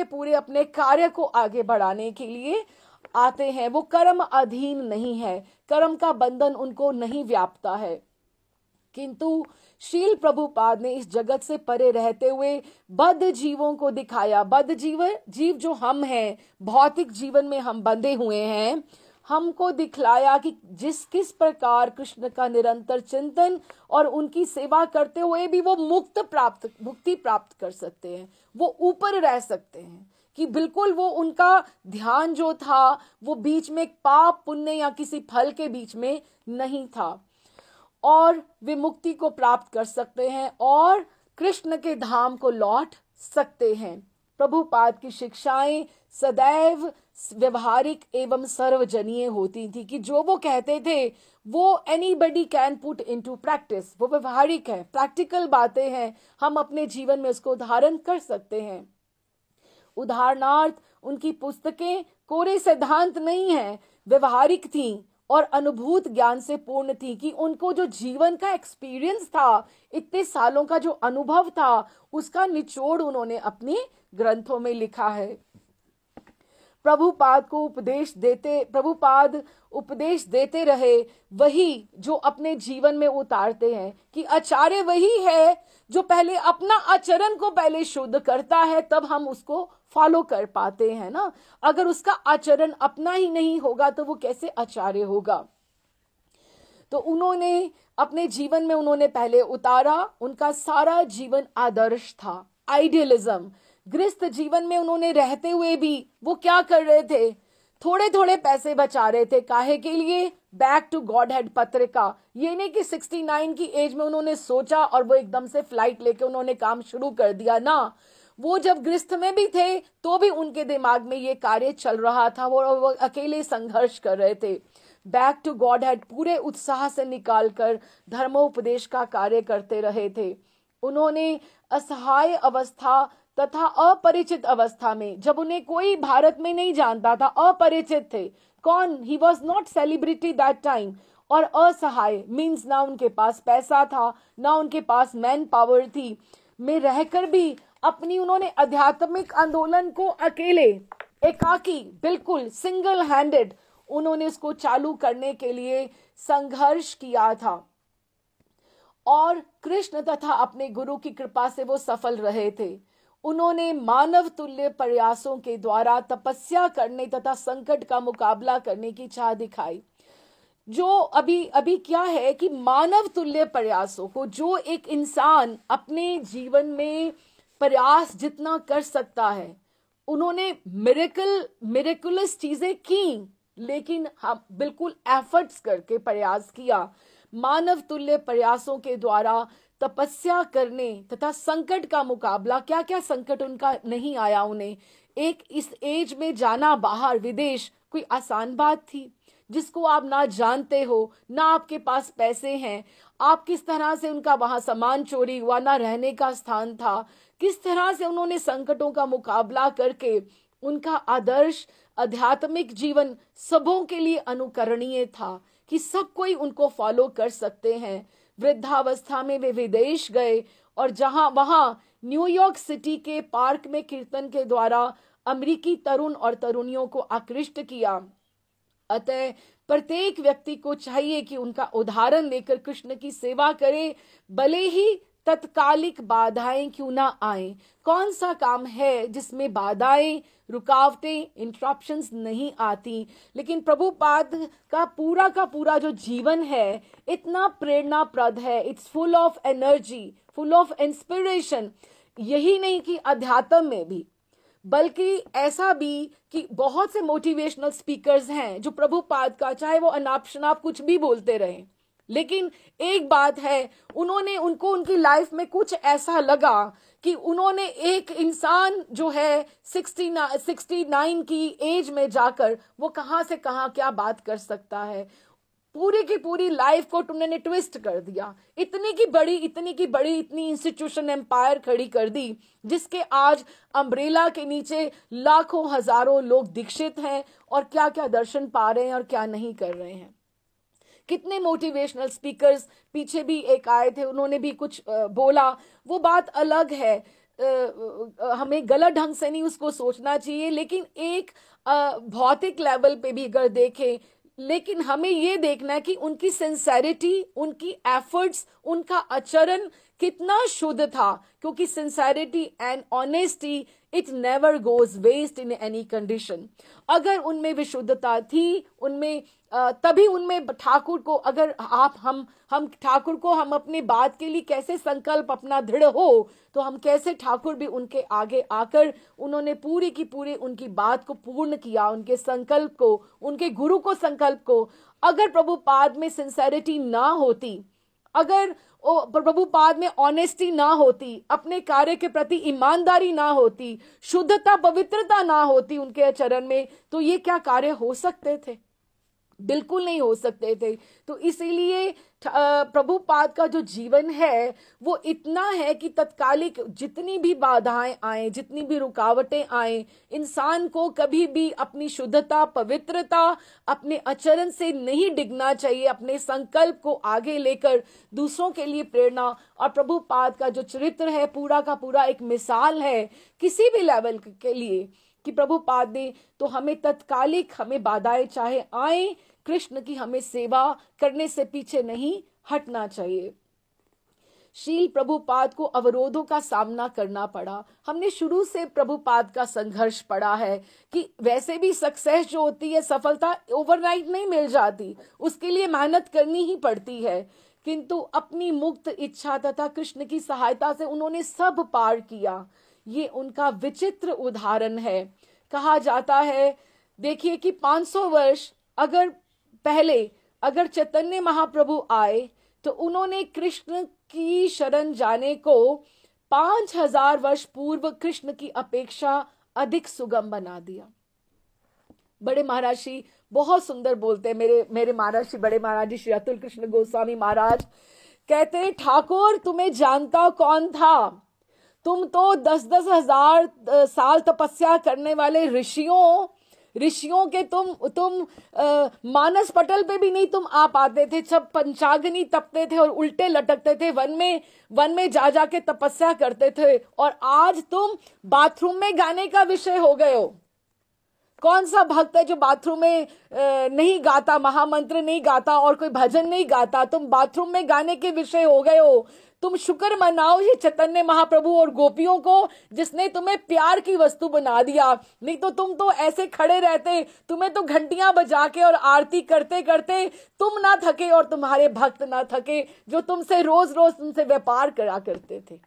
पूरे अपने कार्य को आगे बढ़ाने के लिए आते हैं। वो कर्म अधीन नहीं है, कर्म का बंधन उनको नहीं व्यापता है। किंतु शील प्रभुपाद ने इस जगत से परे रहते हुए बद्ध जीवों को दिखाया, बद्ध जीव जो हम हैं, भौतिक जीवन में हम बंधे हुए हैं, हमको दिखलाया कि किस प्रकार कृष्ण का निरंतर चिंतन और उनकी सेवा करते हुए भी वो मुक्ति प्राप्त कर सकते हैं, वो ऊपर रह सकते हैं, कि बिल्कुल वो उनका ध्यान जो था वो बीच में पाप पुण्य या किसी फल के बीच में नहीं था, और वे मुक्ति को प्राप्त कर सकते हैं और कृष्ण के धाम को लौट सकते हैं। प्रभुपाद की शिक्षाएं सदैव व्यवहारिक एवं सर्वजनीय होती थी, कि जो वो कहते थे वो anybody can put into practice, वो व्यवहारिक है, प्रैक्टिकल बातें हैं, हम अपने जीवन में उसको धारण कर सकते हैं। उदाहरणार्थ उनकी पुस्तकें कोरे सिद्धांत नहीं है, व्यवहारिक थी और अनुभूत ज्ञान से पूर्ण थी, कि उनको जो जीवन का एक्सपीरियंस था, इतने सालों का जो अनुभव था, उसका निचोड़ उन्होंने अपने ग्रंथों में लिखा है। प्रभुपाद उपदेश देते रहे, वही जो अपने जीवन में उतारते हैं, कि आचार्य वही है जो पहले अपना आचरण को पहले शुद्ध करता है, तब हम उसको फॉलो कर पाते हैं ना। अगर उसका आचरण अपना ही नहीं होगा तो वो कैसे आचार्य होगा। तो उन्होंने अपने जीवन में उन्होंने पहले उतारा, उनका सारा जीवन आदर्श था, आइडियलिज्म। गृहस्थ जीवन में उन्होंने रहते हुए भी वो क्या कर रहे थे, थोड़े थोड़े पैसे बचा रहे थे, काहे के लिए, बैक टू गॉड हेड पत्रिका। ये नहीं कि 69 की एज में उन्होंने सोचा और वो एकदम से फ्लाइट लेके उन्होंने काम शुरू कर दिया ना। वो जब गृहस्थ में भी थे तो भी उनके दिमाग में ये कार्य चल रहा था, वो अकेले संघर्ष कर रहे थे। बैक टू गॉड हेड पूरे उत्साह से निकालकर धर्मोपदेश का कार्य करते रहे थे। उन्होंने असहाय अवस्था तथा अपरिचित अवस्था में, जब उन्हें कोई भारत में नहीं जानता था, अपरिचित थे, कौन, he was not celebrity that time, और असहाय मीन्स ना उनके पास पैसा था ना उनके पास मैन पावर थी, में रहकर भी अपनी उन्होंने आध्यात्मिक आंदोलन को अकेले, एकाकी, बिल्कुल सिंगल हैंडेड उन्होंने इसको चालू करने के लिए संघर्ष किया था, और कृष्ण तथा अपने गुरु की कृपा से वो सफल रहे थे। उन्होंने मानव तुल्य प्रयासों के द्वारा तपस्या करने तथा संकट का मुकाबला करने की चाह दिखाई। जो अभी क्या है कि मानव तुल्य प्रयासों को जो एक इंसान अपने जीवन में प्रयास जितना कर सकता है, उन्होंने मिरेकुलस चीजें की, लेकिन हम बिल्कुल एफर्ट्स करके प्रयास किया। मानव तुल्य प्रयासों के द्वारा तपस्या करने तथा संकट का मुकाबला, क्या क्या संकट उनका नहीं आया उन्हें। एक इस एज में जाना बाहर विदेश कोई आसान बात थी, जिसको आप ना जानते हो, ना आपके पास पैसे हैं, आप किस तरह से उनका वहां सामान चोरी हुआ, ना रहने का स्थान था, किस तरह से उन्होंने संकटों का मुकाबला करके उनका आदर्श आध्यात्मिक जीवन सबों के लिए अनुकरणीय था कि सब कोई उनको फॉलो कर सकते हैं। वृद्धावस्था में वे विदेश गए और जहां वहां न्यूयॉर्क सिटी के पार्क में कीर्तन के द्वारा अमेरिकी तरुण और तरुणियों को आकृष्ट किया। अतः प्रत्येक व्यक्ति को चाहिए कि उनका उदाहरण लेकर कृष्ण की सेवा करे, भले ही तत्कालिक बाधाएं क्यों ना आए। कौन सा काम है जिसमें बाधाएं, रुकावटें, इंटरप्शंस नहीं आती। लेकिन प्रभुपाद का पूरा जो जीवन है इतना प्रेरणाप्रद है, it's full of energy, full of inspiration. यही नहीं कि अध्यात्म में भी, बल्कि ऐसा भी कि बहुत से मोटिवेशनल स्पीकर्स हैं जो प्रभुपाद का, चाहे वो अनाप शनाप कुछ भी बोलते रहे, लेकिन एक बात है, उन्होंने उनको उनकी लाइफ में कुछ ऐसा लगा कि उन्होंने एक इंसान जो है 69 की एज में जाकर वो कहां से कहां क्या बात कर सकता है, पूरी की पूरी लाइफ को उन्होंने ट्विस्ट कर दिया। इतनी की बड़ी इतनी इंस्टीट्यूशन एम्पायर खड़ी कर दी, जिसके आज अम्ब्रेला के नीचे लाखों हजारों लोग दीक्षित हैं और क्या क्या दर्शन पा रहे हैं और क्या नहीं कर रहे हैं। कितने मोटिवेशनल स्पीकर्स पीछे भी एक आए थे, उन्होंने भी कुछ बोला, वो बात अलग है, हमें गलत ढंग से नहीं उसको सोचना चाहिए, लेकिन एक भौतिक लेवल पे भी अगर देखें, लेकिन हमें ये देखना है कि उनकी सिंसेरिटी, उनकी एफर्ट्स, उनका आचरण कितना शुद्ध था, क्योंकि sincerity and honesty it never goes waste in any condition. अगर उनमें विशुद्धता थी, उनमें तभी उनमें ठाकुर को, अगर हम ठाकुर को, हम अपनी बात के लिए कैसे संकल्प अपना दृढ़ हो, तो हम कैसे ठाकुर भी उनके आगे आकर उन्होंने पूरी की पूरी उनकी बात को पूर्ण किया, उनके संकल्प को, उनके गुरु को संकल्प को। अगर प्रभुपाद में सिंसेरिटी ना होती, अगर प्रभुपाद में ऑनेस्टी ना होती, अपने कार्य के प्रति ईमानदारी ना होती, शुद्धता पवित्रता ना होती उनके आचरण में, तो ये क्या कार्य हो सकते थे? बिल्कुल नहीं हो सकते थे। तो इसीलिए प्रभुपाद का जो जीवन है वो इतना है कि तत्कालिक जितनी भी बाधाएं आए, जितनी भी रुकावटें आए, इंसान को कभी भी अपनी शुद्धता, पवित्रता, अपने आचरण से नहीं डिगना चाहिए, अपने संकल्प को आगे लेकर दूसरों के लिए प्रेरणा। और प्रभुपाद का जो चरित्र है पूरा का पूरा एक मिसाल है किसी भी लेवल के लिए, कि प्रभुपाद ने तो हमें तत्कालिक, हमें बाधाएं चाहे आए, कृष्ण की हमें सेवा करने से पीछे नहीं हटना चाहिए। शील प्रभुपाद को अवरोधों का सामना करना पड़ा। हमने शुरू से प्रभुपाद का संघर्ष पढ़ा है कि वैसे भी सक्सेस जो होती है, सफलता ओवरनाइट नहीं मिल जाती, उसके लिए मेहनत करनी ही पड़ती है, किंतु अपनी मुक्त इच्छा तथा कृष्ण की सहायता से उन्होंने सब पार किया। ये उनका विचित्र उदाहरण है। कहा जाता है, देखिए कि 500 वर्ष पहले अगर चैतन्य महाप्रभु आए तो उन्होंने कृष्ण की शरण जाने को 5000 वर्ष पूर्व कृष्ण की अपेक्षा अधिक सुगम बना दिया। बड़े महाराज श्री बहुत सुंदर बोलते हैं, मेरे महाराज श्री, बड़े महाराज जी श्री अतुल कृष्ण गोस्वामी महाराज कहते हैं, ठाकुर तुम्हें जानता कौन था? तुम तो 10-10 हजार साल तपस्या करने वाले ऋषियों के तुम मानस पटल पे भी नहीं तुम आ पाते थे। जब पंचाग्नि तपते थे और उल्टे लटकते थे, वन में जा के तपस्या करते थे, और आज तुम बाथरूम में गाने का विषय हो गए हो। कौन सा भक्त है जो बाथरूम में नहीं गाता, महामंत्र नहीं गाता और कोई भजन नहीं गाता? तुम बाथरूम में गाने के विषय हो गए हो। तुम शुक्र मनाओ ये चैतन्य महाप्रभु और गोपियों को, जिसने तुम्हें प्यार की वस्तु बना दिया। नहीं तो तुम तो ऐसे खड़े रहते, तुम्हें तो घंटियां बजा के और आरती करते करते तुम ना थके और तुम्हारे भक्त ना थके, जो तुमसे रोज रोज तुमसे व्यापार करा करते थे।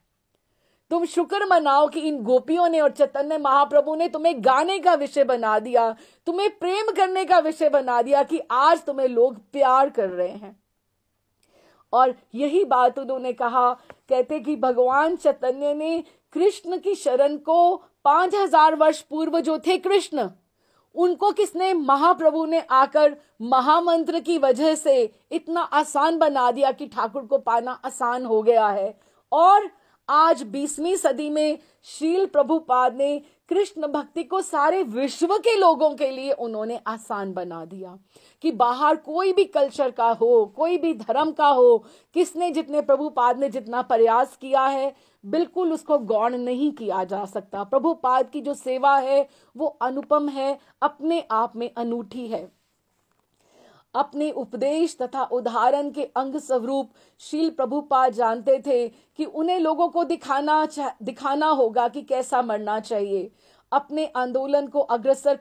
तुम शुक्र मनाओ कि इन गोपियों ने और चैतन्य महाप्रभु ने तुम्हें गाने का विषय बना दिया, तुम्हें प्रेम करने का विषय बना दिया, कि आज तुम्हें लोग प्यार कर रहे हैं। और यही बात उन्होंने कहा, कहते कि भगवान चैतन्य ने कृष्ण की शरण को 5000 वर्ष पूर्व जो थे कृष्ण, उनको किसने, महाप्रभु ने आकर महामंत्र की वजह से इतना आसान बना दिया कि ठाकुर को पाना आसान हो गया है। और आज 20वीं सदी में शील प्रभुपाद ने कृष्ण भक्ति को सारे विश्व के लोगों के लिए उन्होंने आसान बना दिया कि बाहर कोई भी कल्चर का हो, कोई भी धर्म का हो, किसने जितने प्रभुपाद ने जितना प्रयास किया है, बिल्कुल उसको गौण नहीं किया जा सकता। प्रभुपाद की जो सेवा है वो अनुपम है, अपने आप में अनूठी है। अपने उपदेश तथा उदाहरण के अंग स्वरूप शील प्रभुपाद जानते थे कि उन्हें लोगों को दिखाना होगा कि कैसा मरना चाहिए। अपने आंदोलन को अग्रसर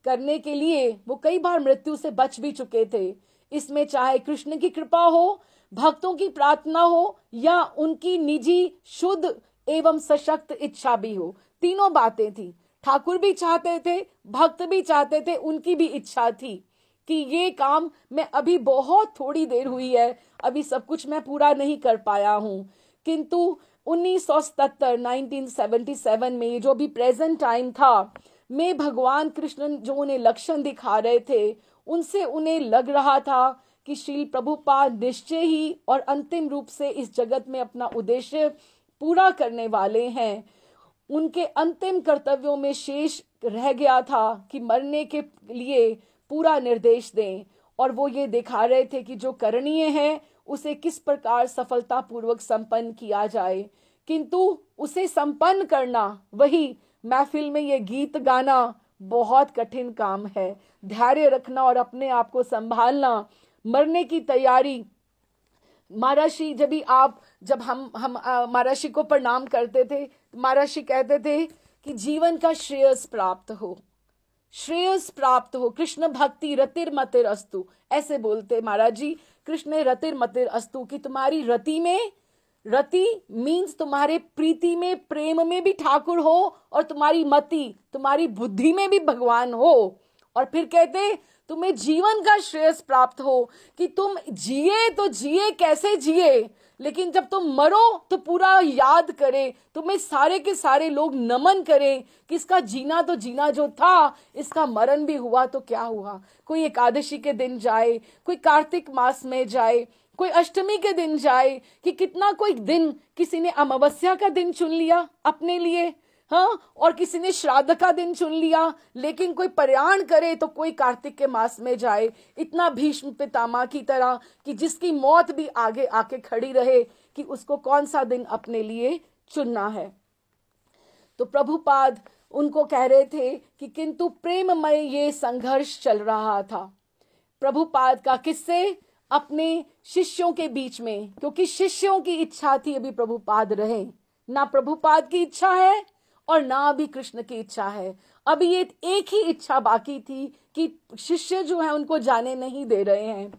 करने के लिए वो कई बार मृत्यु से बच भी चुके थे। इसमें चाहे कृष्ण की कृपा हो, भक्तों की प्रार्थना हो या उनकी निजी शुद्ध एवं सशक्त इच्छा भी हो, तीनों बातें थी। ठाकुर भी चाहते थे, भक्त भी चाहते थे, उनकी भी इच्छा थी कि ये काम मैं अभी बहुत थोड़ी देर हुई है, अभी सब कुछ मैं पूरा नहीं कर पाया हूं। किंतु 1977 में जो भी प्रेजेंट टाइम था, में भगवान कृष्ण जो उन्हें लक्षण दिखा रहे थे, उनसे उन्हें लग रहा था कि श्री प्रभुपाद निश्चय ही और अंतिम रूप से इस जगत में अपना उद्देश्य पूरा करने वाले हैं। उनके अंतिम कर्तव्यों में शेष रह गया था कि मरने के लिए पूरा निर्देश दें, और वो ये दिखा रहे थे कि जो करणीय है उसे किस प्रकार सफलतापूर्वक संपन्न किया जाए। किंतु उसे संपन्न करना, वही महफिल में ये गीत गाना बहुत कठिन काम है। धैर्य रखना और अपने आप को संभालना, मरने की तैयारी। महर्षि जब हम महर्षि को प्रणाम करते थे, महर्षि कहते थे कि जीवन का श्रेयस प्राप्त हो, श्रेयस प्राप्त हो, कृष्ण भक्ति रतिर मतिर अस्तु, ऐसे बोलते महाराज जी। कृष्ण रतिर मतिर अस्तु कि तुम्हारी रति में, रति मीन्स तुम्हारे प्रीति में, प्रेम में भी ठाकुर हो, और तुम्हारी मति, तुम्हारी बुद्धि में भी भगवान हो। और फिर कहते तुम्हें जीवन का श्रेयस प्राप्त हो कि तुम जिए तो जिए, कैसे जिए, लेकिन जब तुम मरो तो पूरा याद करे, तुम्हें सारे के सारे लोग नमन करें कि इसका जीना तो जीना जो था, इसका मरण भी हुआ तो क्या हुआ। कोई एकादशी के दिन जाए, कोई कार्तिक मास में जाए, कोई अष्टमी के दिन जाए, कि कितना कोई दिन, किसी ने अमावस्या का दिन चुन लिया अपने लिए, हाँ, और किसी ने श्राद्ध का दिन चुन लिया, लेकिन कोई प्रयाण करे तो कोई कार्तिक के मास में जाए। इतना भीष्म पितामह की तरह कि जिसकी मौत भी आगे आके खड़ी रहे कि उसको कौन सा दिन अपने लिए चुनना है। तो प्रभुपाद उनको कह रहे थे कि किंतु प्रेममय ये संघर्ष चल रहा था प्रभुपाद का, किससे, अपने शिष्यों के बीच में, क्योंकि शिष्यों की इच्छा थी अभी प्रभुपाद रहे, ना प्रभुपाद की इच्छा है और ना अभी कृष्ण की इच्छा है। अभी ये एक ही इच्छा बाकी थी कि शिष्य जो है उनको जाने नहीं दे रहे हैं।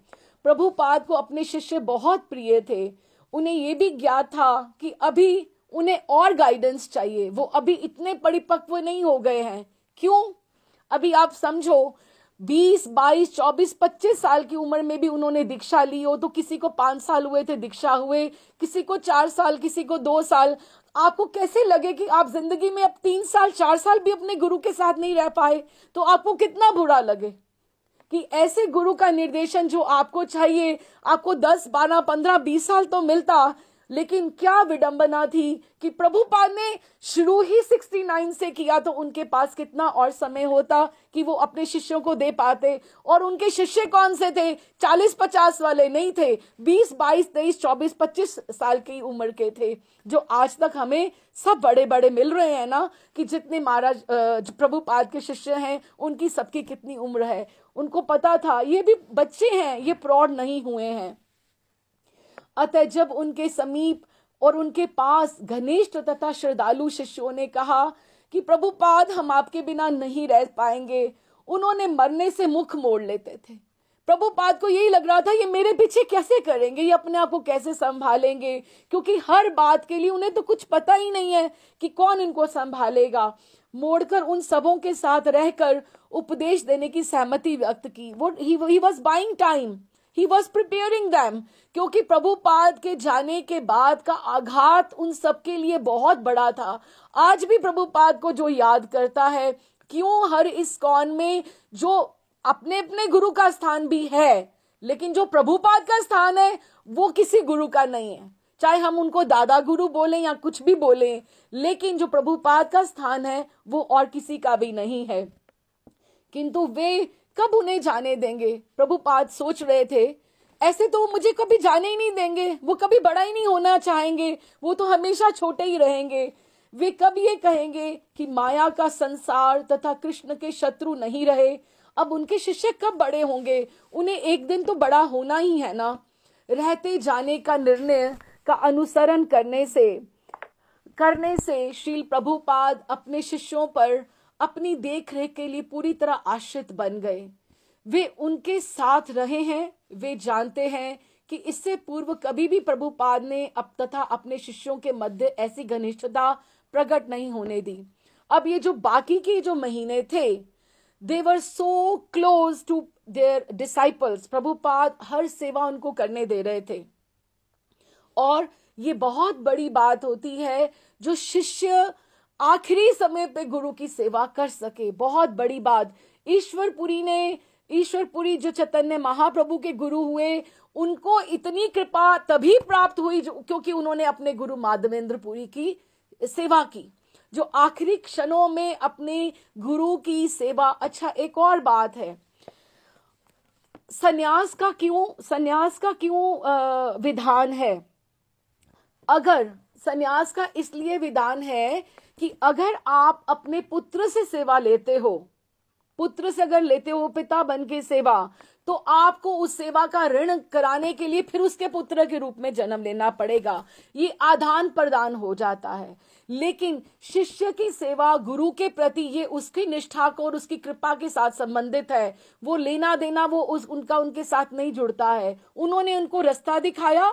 प्रभुपाद को अपने शिष्य बहुत प्रिय थे, उन्हें ये भी ज्ञात था कि अभी उन्हें और गाइडेंस चाहिए, वो अभी इतने परिपक्व नहीं हो गए हैं। क्यों? अभी आप समझो 20, 22, 24, 25 साल की उम्र में भी उन्होंने दीक्षा ली हो, तो किसी को 5 साल हुए थे दीक्षा हुए, किसी को 4 साल, किसी को 2 साल। आपको कैसे लगे कि आप जिंदगी में अब 3 साल 4 साल भी अपने गुरु के साथ नहीं रह पाए, तो आपको कितना बुरा लगे कि ऐसे गुरु का निर्देशन जो आपको चाहिए, आपको 10, 12, 15, 20 साल तो मिलता। लेकिन क्या विडंबना थी कि प्रभुपाद ने शुरू ही 69 से किया, तो उनके पास कितना और समय होता कि वो अपने शिष्यों को दे पाते। और उनके शिष्य कौन से थे? 40-50 वाले नहीं थे, 20, 22, 23, 24, 25 साल की उम्र के थे, जो आज तक हमें सब बड़े बड़े मिल रहे हैं ना, कि जितने महाराज प्रभुपाद के शिष्य हैं उनकी सबकी कितनी उम्र है। उनको पता था ये भी बच्चे हैं, ये प्रौढ़ नहीं हुए हैं। अतः जब उनके समीप और उनके पास घनिष्ठ तथा श्रद्धालु शिष्यों ने कहा कि प्रभुपाद हम आपके बिना नहीं रह पाएंगे, उन्होंने मरने से मुख मोड़ लेते थे। प्रभुपाद को यही लग रहा था ये मेरे पीछे कैसे करेंगे, ये अपने आप को कैसे संभालेंगे, क्योंकि हर बात के लिए उन्हें तो कुछ पता ही नहीं है कि कौन इनको संभालेगा। मोड़कर उन सबों के साथ रहकर उपदेश देने की सहमति व्यक्त की। वो he was buying time, he was preparing them, क्योंकि प्रभुपाद के जाने के बाद का आघात उन सबके लिए बहुत बड़ा था। आज भी प्रभुपाद को जो याद करता है, क्यों हर इस्कॉन में जो अपने अपने गुरु का स्थान भी है, लेकिन जो प्रभुपाद का स्थान है वो किसी गुरु का नहीं है। चाहे हम उनको दादा गुरु बोलें या कुछ भी बोलें, लेकिन जो प्रभुपाद का स्थान है वो और किसी का भी नहीं है। किंतु वे कब उन्हें जाने देंगे? प्रभुपाद सोच रहे थे, ऐसे तो मुझे कभी जाने ही नहीं देंगे, वो कभी बड़ा ही नहीं होना चाहेंगे, वो तो हमेशा छोटे ही रहेंगे। वे कब ये कहेंगे कि माया का संसार तथा कृष्ण के शत्रु नहीं रहे? अब उनके शिष्य कब बड़े होंगे? उन्हें एक दिन तो बड़ा होना ही है ना। रहते जाने का निर्णय का अनुसरण करने से श्रील प्रभुपाद अपने शिष्यों पर अपनी देखरेख के लिए पूरी तरह आश्रित बन गए। वे उनके साथ रहे हैं। वे जानते हैं कि इससे पूर्व कभी भी प्रभुपाद ने अब तथा अपने शिष्यों के मध्य ऐसी घनिष्ठता प्रकट नहीं होने दी। अब ये जो बाकी के जो महीने थे, they were so close to their disciples. Prabhupada हर सेवा उनको करने दे रहे थे। और ये बहुत बड़ी बात होती है जो शिष्य आखिरी समय पे गुरु की सेवा कर सके, बहुत बड़ी बात। ईश्वरपुरी जो चैतन्य महाप्रभु के गुरु हुए, उनको इतनी कृपा तभी प्राप्त हुई क्योंकि उन्होंने अपने गुरु माधवेंद्र पुरी की सेवा की, जो आखिरी क्षणों में अपने गुरु की सेवा। अच्छा, एक और बात है, संन्यास का क्यों विधान है? अगर संन्यास का इसलिए विधान है कि अगर आप अपने पुत्र से सेवा लेते हो, पुत्र से अगर लेते हो पिता बन के सेवा, तो आपको उस सेवा का ऋण कराने के लिए फिर उसके पुत्र के रूप में जन्म लेना पड़ेगा। ये आदान प्रदान हो जाता है। लेकिन शिष्य की सेवा गुरु के प्रति ये उसकी निष्ठा को और उसकी कृपा के साथ संबंधित है। वो लेना देना वो उनका उनके साथ नहीं जुड़ता है। उन्होंने उनको रास्ता दिखाया।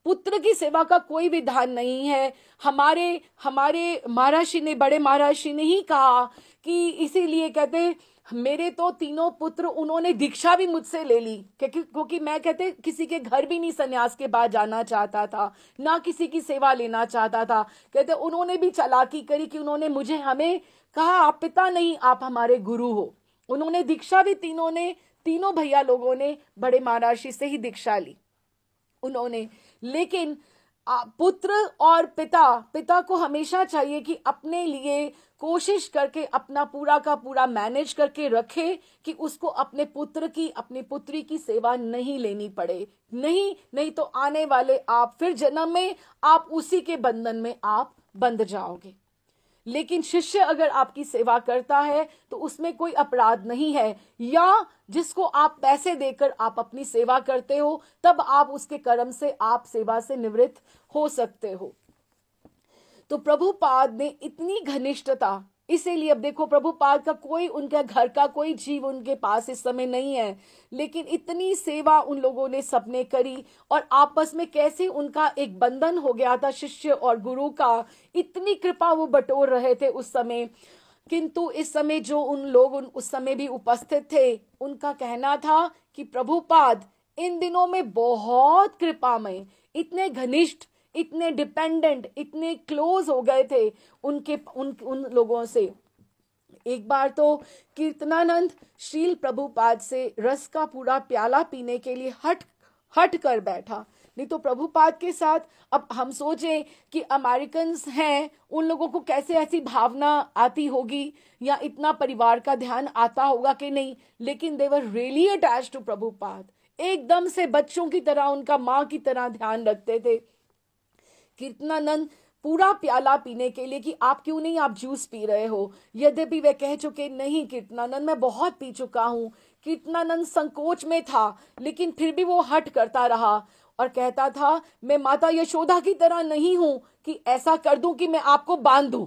पुत्र की सेवा का कोई विधान नहीं है। हमारे महर्षि ने, बड़े महर्षि ने ही कहा कि इसीलिए कहते मेरे तो तीनों पुत्र, उन्होंने दीक्षा भी मुझसे ले ली, क्योंकि मैं कहते किसी के घर भी नहीं संन्यास के बाद जाना चाहता था, ना किसी की सेवा लेना चाहता था। कहते उन्होंने भी चालाकी करी कि उन्होंने हमें कहा आप पिता नहीं, आप हमारे गुरु हो। उन्होंने दीक्षा भी तीनों भैया लोगों ने बड़े महर्षि से ही दीक्षा ली उन्होंने। लेकिन पुत्र और पिता को हमेशा चाहिए कि अपने लिए कोशिश करके अपना पूरा का पूरा मैनेज करके रखे कि उसको अपने अपनी पुत्री की सेवा नहीं लेनी पड़े। नहीं तो आने वाले आप फिर जन्म में आप उसी के बंधन में आप बंध जाओगे। लेकिन शिष्य अगर आपकी सेवा करता है तो उसमें कोई अपराध नहीं है। या जिसको आप पैसे देकर आप अपनी सेवा करते हो, तब आप उसके कर्म से आप सेवा से निवृत्त हो सकते हो। तो प्रभुपाद ने इतनी घनिष्ठता, इसीलिए अब देखो प्रभुपाद का कोई, उनके घर का कोई जीव उनके पास इस समय नहीं है, लेकिन इतनी सेवा उन लोगों ने सबने करी और आपस में कैसे उनका एक बंधन हो गया था शिष्य और गुरु का। इतनी कृपा वो बटोर रहे थे उस समय। किंतु इस समय जो उन लोग उस समय भी उपस्थित थे, उनका कहना था कि प्रभुपाद इन दिनों में बहुत कृपामय, इतने घनिष्ठ, इतने डिपेंडेंट, इतने क्लोज हो गए थे उन लोगों से। एक बार तो कीर्तनानंद श्रील प्रभुपाद से रस का पूरा प्याला पीने के लिए हट कर बैठा। नहीं तो प्रभुपाद के साथ, अब हम सोचें कि अमेरिकन्स हैं, उन लोगों को कैसे ऐसी भावना आती होगी या इतना परिवार का ध्यान आता होगा कि नहीं, लेकिन they were really attached to Prabhupada. एकदम से बच्चों की तरह, उनका माँ की तरह ध्यान रखते थे। कीर्तनानंद पूरा प्याला पीने के लिए कि आप क्यों नहीं, आप जूस पी रहे हो। यद्यपि वे कह चुके नहीं कीर्तनानंद मैं बहुत पी चुका हूं। कीर्तनानंद संकोच में था, लेकिन फिर भी वो हट करता रहा और कहता था मैं माता यशोदा की तरह नहीं हूं कि ऐसा कर दूं कि मैं आपको बांध दूं।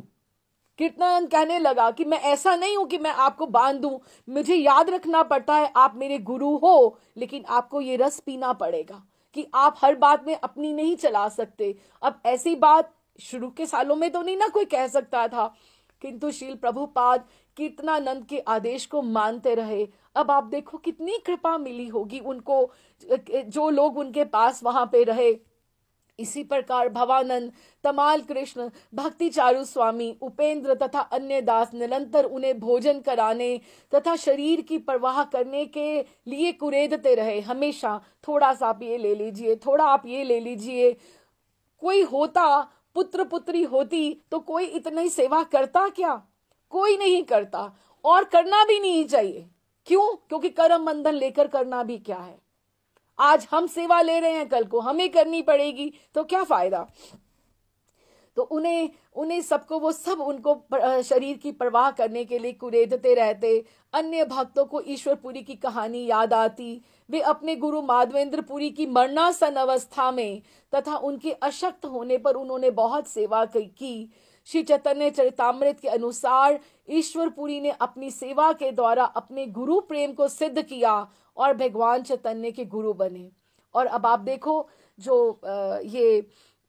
कीर्तनानंद कहने लगा कि मैं ऐसा नहीं हूं कि मैं आपको बांध दूं, मुझे याद रखना पड़ता है आप मेरे गुरु हो, लेकिन आपको ये रस पीना पड़ेगा कि आप हर बात में अपनी नहीं चला सकते। अब ऐसी बात शुरू के सालों में तो नहीं ना कोई कह सकता था, किंतु श्रील प्रभुपाद कीर्तनानंद के आदेश को मानते रहे। अब आप देखो कितनी कृपा मिली होगी उनको, जो लोग उनके पास वहां पे रहे। इसी प्रकार भवानंद, तमाल कृष्ण, भक्ति चारू स्वामी, उपेंद्र तथा अन्य दास निरंतर उन्हें भोजन कराने तथा शरीर की परवाह करने के लिए कुरेदते रहे। हमेशा थोड़ा सा आप ये ले लीजिए, थोड़ा आप ये ले लीजिए। कोई होता, पुत्र पुत्री होती तो कोई इतनी सेवा करता क्या? कोई नहीं करता, और करना भी नहीं चाहिए। क्यों? क्योंकि कर्म बंधन लेकर करना भी क्या है। आज हम सेवा ले रहे हैं, कल को हमें करनी पड़ेगी, तो क्या फायदा। तो उन्हें सबको, वो सब उनको शरीर की परवाह करने के लिए कुरेदते रहते। अन्य भक्तों को ईश्वरपुरी की कहानी याद आती। वे अपने गुरु माधवेंद्र पुरी की मरणासन अवस्था में तथा उनके अशक्त होने पर उन्होंने बहुत सेवा की। श्री चैतन्य चरितामृत के अनुसार ईश्वरपुरी ने अपनी सेवा के द्वारा अपने गुरु प्रेम को सिद्ध किया और भगवान चैतन्य के गुरु बने। और अब आप देखो, जो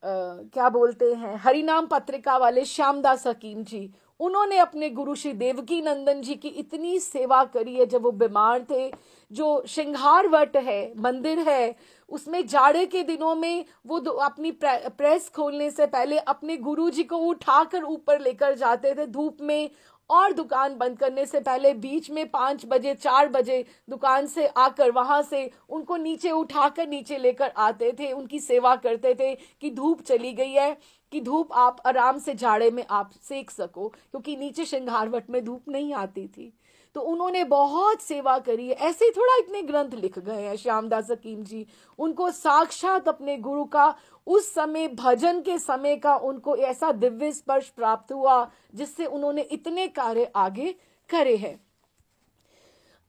क्या बोलते हैं, हरिनाम पत्रिका वाले श्यामदास हकीम जी, उन्होंने अपने गुरु श्री देवकी नंदन जी की इतनी सेवा करी है जब वो बीमार थे। जो श्रृंगार वट है, मंदिर है, उसमें जाड़े के दिनों में वो अपनी प्रेस खोलने से पहले अपने गुरु जी को उठाकर ऊपर लेकर जाते थे धूप में, और दुकान बंद करने से पहले बीच में 5 बजे 4 बजे दुकान से आकर वहां से उनको नीचे उठाकर नीचे लेकर आते थे। उनकी सेवा करते थे कि धूप चली गई है, कि धूप आप आराम से जाड़े में आप सेक सको, क्योंकि नीचे श्रृंगारवट में धूप नहीं आती थी। तो उन्होंने बहुत सेवा करी है। ऐसे ही थोड़ा इतने ग्रंथ लिख गए हैं श्यामदास हकीम जी। उनको साक्षात अपने गुरु का उस समय, भजन के समय का उनको ऐसा दिव्य स्पर्श प्राप्त हुआ जिससे उन्होंने इतने कार्य आगे करे हैं।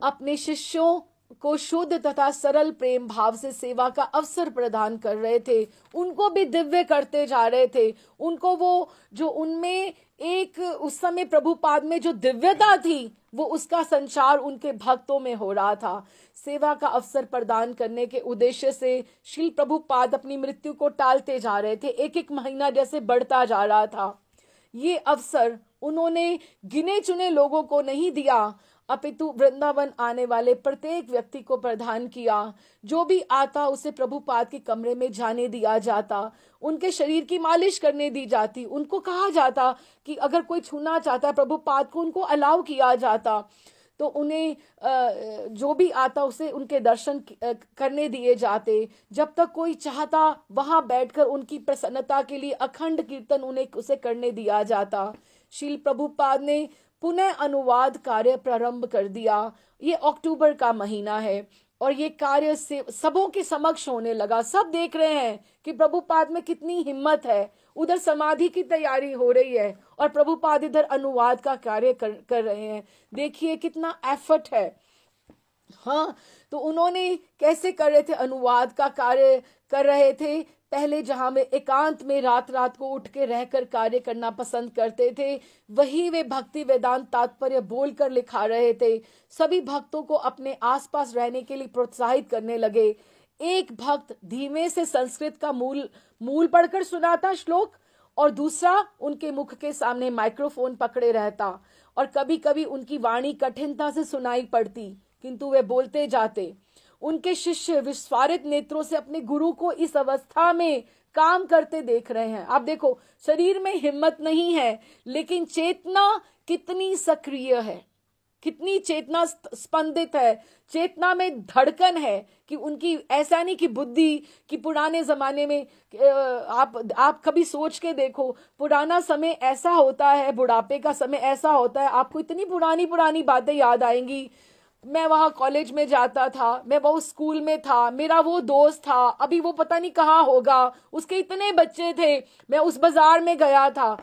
अपने शिष्यों को शुद्ध तथा सरल प्रेम भाव से सेवा का अवसर प्रदान कर रहे थे। उनको भी दिव्य करते जा रहे थे। उनको वो जो उनमें एक उस समय प्रभुपाद में जो दिव्यता थी, वो उसका संचार उनके भक्तों में हो रहा था। सेवा का अवसर प्रदान करने के उद्देश्य से श्री प्रभुपाद अपनी मृत्यु को टालते जा रहे थे। एक एक महीना जैसे बढ़ता जा रहा था। ये अवसर उन्होंने गिने चुने लोगों को नहीं दिया, अपितु वृंदावन आने वाले प्रत्येक व्यक्ति को प्रदान किया। जो भी आता उसे प्रभुपाद के कमरे में जाने दिया जाता, उनके शरीर की मालिश करने दी जाती, उनको कहा जाता कि अगर कोई छूना चाहता है प्रभुपाद को, उनको अलाउ किया जाता। तो उन्हें जो भी आता उसे उनके दर्शन करने दिए जाते। जब तक कोई चाहता वहां बैठकर उनकी प्रसन्नता के लिए अखंड कीर्तन उसे करने दिया जाता। श्रील प्रभुपाद ने पुनः अनुवाद कार्य प्रारंभ कर दिया। ये अक्टूबर का महीना है और ये कार्य से सबों के समक्ष होने लगा। सब देख रहे हैं कि प्रभुपाद में कितनी हिम्मत है। उधर समाधि की तैयारी हो रही है और प्रभुपाद इधर अनुवाद का कार्य कर रहे हैं। देखिए कितना एफर्ट है। हाँ, तो उन्होंने कैसे कर रहे थे? अनुवाद का कार्य कर रहे थे। पहले जहां में एकांत में रात रात को उठ के रहकर कार्य करना पसंद करते थे, वही वे भक्ति वेदांत तात्पर्य बोलकर लिखा रहे थे। सभी भक्तों को अपने आसपास रहने के लिए प्रोत्साहित करने लगे। एक भक्त धीमे से संस्कृत का मूल पढ़कर सुनाता श्लोक, और दूसरा उनके मुख के सामने माइक्रोफोन पकड़े रहता। और कभी कभी उनकी वाणी कठिनता से सुनाई पड़ती, किंतु वे बोलते जाते। उनके शिष्य विस्फारित नेत्रों से अपने गुरु को इस अवस्था में काम करते देख रहे हैं। आप देखो, शरीर में हिम्मत नहीं है, लेकिन चेतना कितनी सक्रिय है, कितनी चेतना स्पंदित है, चेतना में धड़कन है कि उनकी ऐसा नहीं कि बुद्धि कि पुराने जमाने में आप कभी सोच के देखो, पुराना समय ऐसा होता है, बुढ़ापे का समय ऐसा होता है, आपको इतनी पुरानी पुरानी बातें याद आएंगी। मैं वहां कॉलेज में जाता था, मैं वो स्कूल में था, मेरा वो दोस्त था, अभी वो पता नहीं कहाँ होगा, उसके इतने बच्चे थे, मैं उस बाजार में गया था।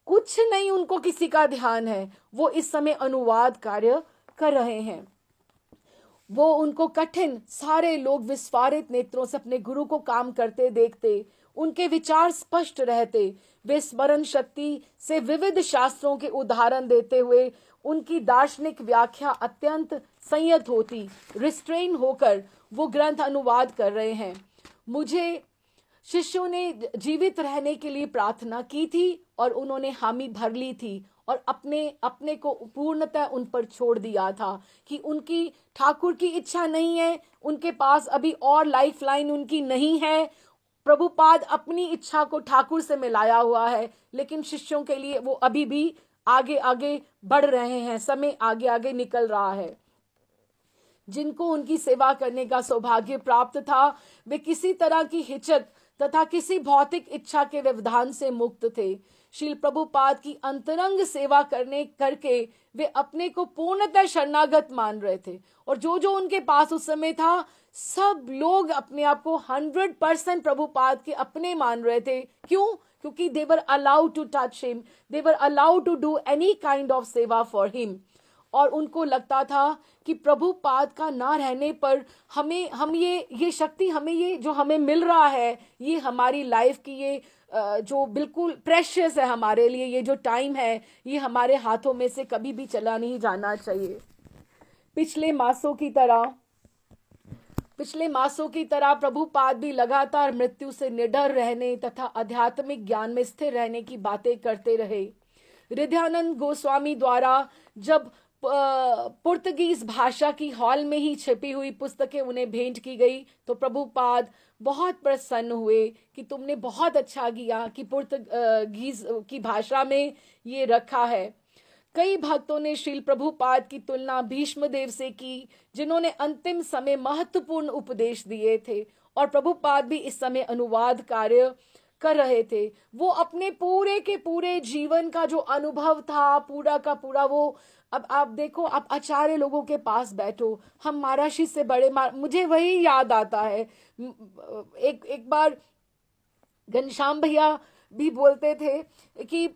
कुछ नहीं उनको किसी का ध्यान है। वो इस समय अनुवाद कार्य कर रहे हैं। वो उनको कठिन, सारे लोग विस्फारित नेत्रों से अपने गुरु को काम करते देखते। उनके विचार स्पष्ट रहते। वे स्मरण शक्ति से विविध शास्त्रों के उदाहरण देते हुए उनकी दार्शनिक व्याख्या अत्यंत संयत होती। रिस्ट्रेन होकर वो ग्रंथ अनुवाद कर रहे हैं। मुझे शिष्यों ने जीवित रहने के लिए प्रार्थना की थी और उन्होंने हामी भर ली थी, और अपने अपने को पूर्णतः उन पर छोड़ दिया था कि उनकी ठाकुर की इच्छा नहीं है, उनके पास अभी और लाइफ लाइन उनकी नहीं है। प्रभुपाद अपनी इच्छा को ठाकुर से मिलाया हुआ है, लेकिन शिष्यों के लिए वो अभी भी आगे आगे बढ़ रहे हैं, समय आगे आगे निकल रहा है। जिनको उनकी सेवा करने का सौभाग्य प्राप्त था, वे किसी तरह की हिचक तथा किसी भौतिक इच्छा के व्यवधान से मुक्त थे। श्रील प्रभुपाद की अंतरंग सेवा करके वे अपने को पूर्णतः शरणागत मान रहे थे, और जो जो उनके पास उस समय था, सब लोग अपने आप को 100% प्रभुपाद के अपने मान रहे थे। क्यों? क्योंकि they were allowed to touch him, they were allowed to do any kind of सेवा for him। और उनको लगता था कि प्रभुपाद का ना रहने पर हम ये शक्ति, हमें ये जो हमें मिल रहा है, ये हमारी लाइफ की ये जो बिल्कुल प्रेशियस है हमारे लिए, ये जो टाइम है, ये हमारे हाथों में से कभी भी चला नहीं जाना चाहिए। पिछले मासों की तरह प्रभुपाद भी लगातार मृत्यु से निडर रहने तथा आध्यात्मिक ज्ञान में स्थिर रहने की बातें करते रहे। हृदयानंद गोस्वामी द्वारा जब पुर्तगीज भाषा की हॉल में ही छिपी हुई पुस्तकें उन्हें भेंट की गई, तो प्रभुपाद बहुत प्रसन्न हुए कि तुमने बहुत अच्छा किया कि पुर्तगीज की भाषा में ये रखा है। कई भक्तों ने श्रील प्रभुपाद की तुलना भीष्मदेव से की, जिन्होंने अंतिम समय महत्वपूर्ण उपदेश दिए थे, और प्रभुपाद भी इस समय अनुवाद कार्य कर रहे थे। वो अपने पूरे के पूरे जीवन का जो अनुभव था, पूरा का पूरा वो, अब आप देखो, आप आचार्य लोगों के पास बैठो, हम महाराष्ट्र से बड़े, मुझे वही याद आता है। एक बार घनश्याम भैया भी बोलते थे कि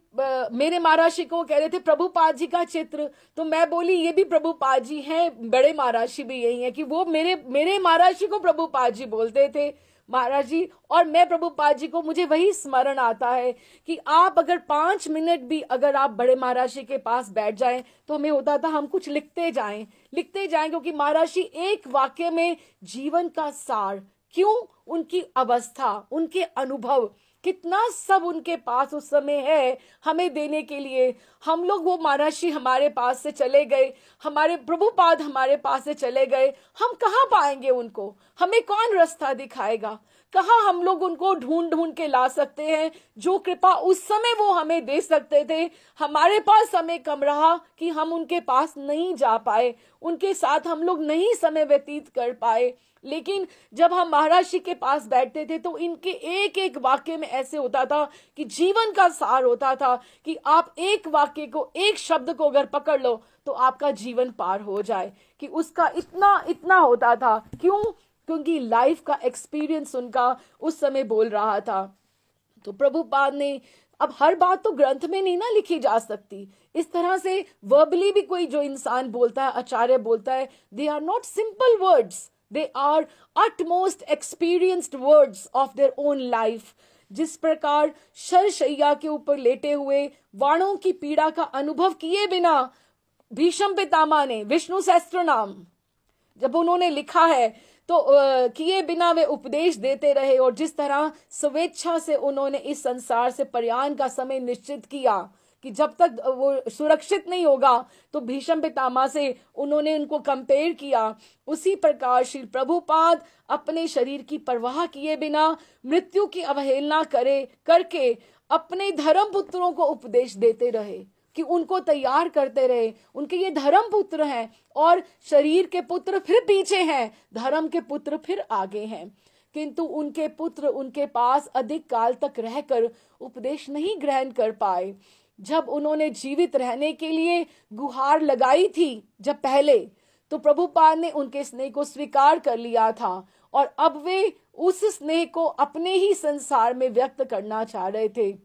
मेरे महाराष्ट्र को कह रहे थे प्रभुपाद जी का चित्र, तो मैं बोली ये भी प्रभुपाद जी हैं, बड़े महाराष्ट्र भी यही है कि वो मेरे महाराष्ट्र को प्रभुपाद जी बोलते थे, महाराज जी। और मैं प्रभुपाद जी को, मुझे वही स्मरण आता है कि आप अगर 5 मिनट भी अगर आप बड़े महाराज जी के पास बैठ जाएं, तो हमें होता था हम कुछ लिखते जाएं, क्योंकि महाराज जी एक वाक्य में जीवन का सार, क्यों, उनकी अवस्था, उनके अनुभव, कितना सब उनके पास उस समय है हमें देने के लिए। हम लोग, वो महाराज जी हमारे पास से चले गए, हमारे प्रभुपाद हमारे पास से चले गए, हम कहाँ पाएंगे उनको? हमें कौन रास्ता दिखाएगा? कहाँ हम लोग उनको ढूंढ ढूंढ के ला सकते हैं? जो कृपा उस समय वो हमें दे सकते थे, हमारे पास समय कम रहा कि हम उनके पास नहीं जा पाए, उनके साथ हम लोग नहीं समय व्यतीत कर पाए। लेकिन जब हम महाराज जी के पास बैठते थे, तो इनके एक एक वाक्य में ऐसे होता था कि जीवन का सार होता था कि आप एक वाक्य को, एक शब्द को अगर पकड़ लो तो आपका जीवन पार हो जाए, कि उसका इतना इतना होता था। क्यों? क्योंकि लाइफ का एक्सपीरियंस उनका उस समय बोल रहा था। तो प्रभुपाद ने, अब हर बात तो ग्रंथ में नहीं ना लिखी जा सकती, इस तरह से वर्बली भी कोई जो इंसान बोलता है, आचार्य बोलता है, they are not simple words, they are utmost experienced words of their own life। जिस प्रकार शरशैया के ऊपर लेटे हुए वाणों की पीड़ा का अनुभव किए बिना भीष्म पितामह ने विष्णु सहस्त्र नाम जब उन्होंने लिखा है, तो किए बिना वे उपदेश देते रहे, और जिस तरह स्वेच्छा से उन्होंने इस संसार से प्रयाण का समय निश्चित किया कि जब तक वो सुरक्षित नहीं होगा, तो भीष्म पितामह से उन्होंने उनको कंपेयर किया। उसी प्रकार श्री प्रभुपाद अपने शरीर की परवाह किए बिना मृत्यु की अवहेलना करके अपने धर्म पुत्रों को उपदेश देते रहे, कि उनको तैयार करते रहे। उनके ये धर्म पुत्र हैं, और शरीर के पुत्र फिर पीछे हैं, धर्म के पुत्र फिर आगे हैं। किंतु उनके पुत्र उनके पास अधिक काल तक रहकर उपदेश नहीं ग्रहण कर पाए। जब उन्होंने जीवित रहने के लिए गुहार लगाई थी जब पहले, तो प्रभुपाद ने उनके स्नेह को स्वीकार कर लिया था, और अब वे उस स्नेह को अपने ही संसार में व्यक्त करना चाह रहे थे।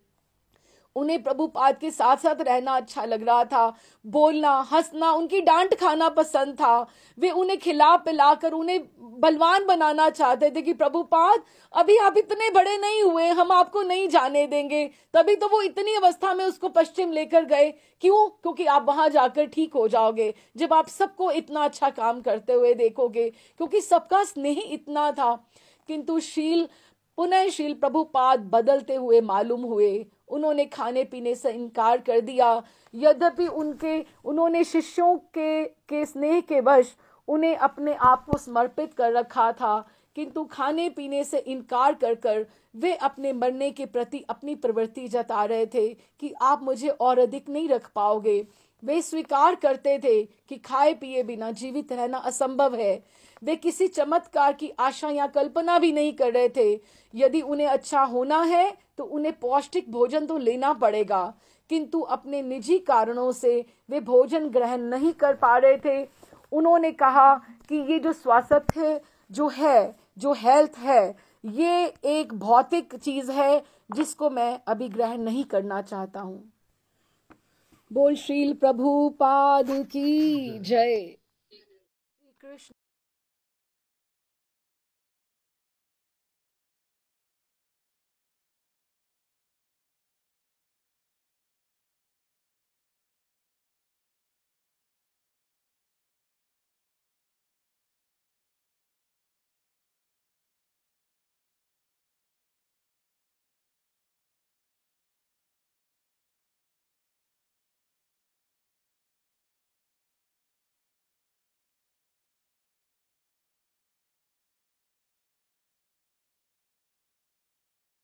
उन्हें प्रभुपाद के साथ साथ रहना अच्छा लग रहा था, बोलना, हंसना, उनकी डांट खाना पसंद था। वे उन्हें खिला पिलाकर उन्हें बलवान बनाना चाहते थे कि प्रभुपाद अभी आप इतने बड़े नहीं हुए, हम आपको नहीं जाने देंगे। तभी तो वो इतनी अवस्था में उसको पश्चिम लेकर गए। क्यों? क्योंकि आप वहां जाकर ठीक हो जाओगे, जब आप सबको इतना अच्छा काम करते हुए देखोगे, क्योंकि सबका स्नेह इतना था। किंतु शील प्रभुपाद बदलते हुए मालूम हुए। उन्होंने खाने पीने से इनकार कर दिया। यद्यपि उन्होंने शिष्यों के स्नेह के वश उन्हें अपने आप को समर्पित कर रखा था, किंतु खाने पीने से इनकार कर कर वे अपने मरने के प्रति अपनी प्रवृत्ति जता रहे थे कि आप मुझे और अधिक नहीं रख पाओगे। वे स्वीकार करते थे कि खाए पिए बिना जीवित रहना असंभव है। वे किसी चमत्कार की आशा या कल्पना भी नहीं कर रहे थे। यदि उन्हें अच्छा होना है तो उन्हें पौष्टिक भोजन तो लेना पड़ेगा, किंतु अपने निजी कारणों से वे भोजन ग्रहण नहीं कर पा रहे थे। उन्होंने कहा कि ये जो स्वास्थ्य जो हेल्थ है, ये एक भौतिक चीज है जिसको मैं अभी ग्रहण नहीं करना चाहता हूं। बोल श्रील प्रभुपाद की जय। कृष्ण।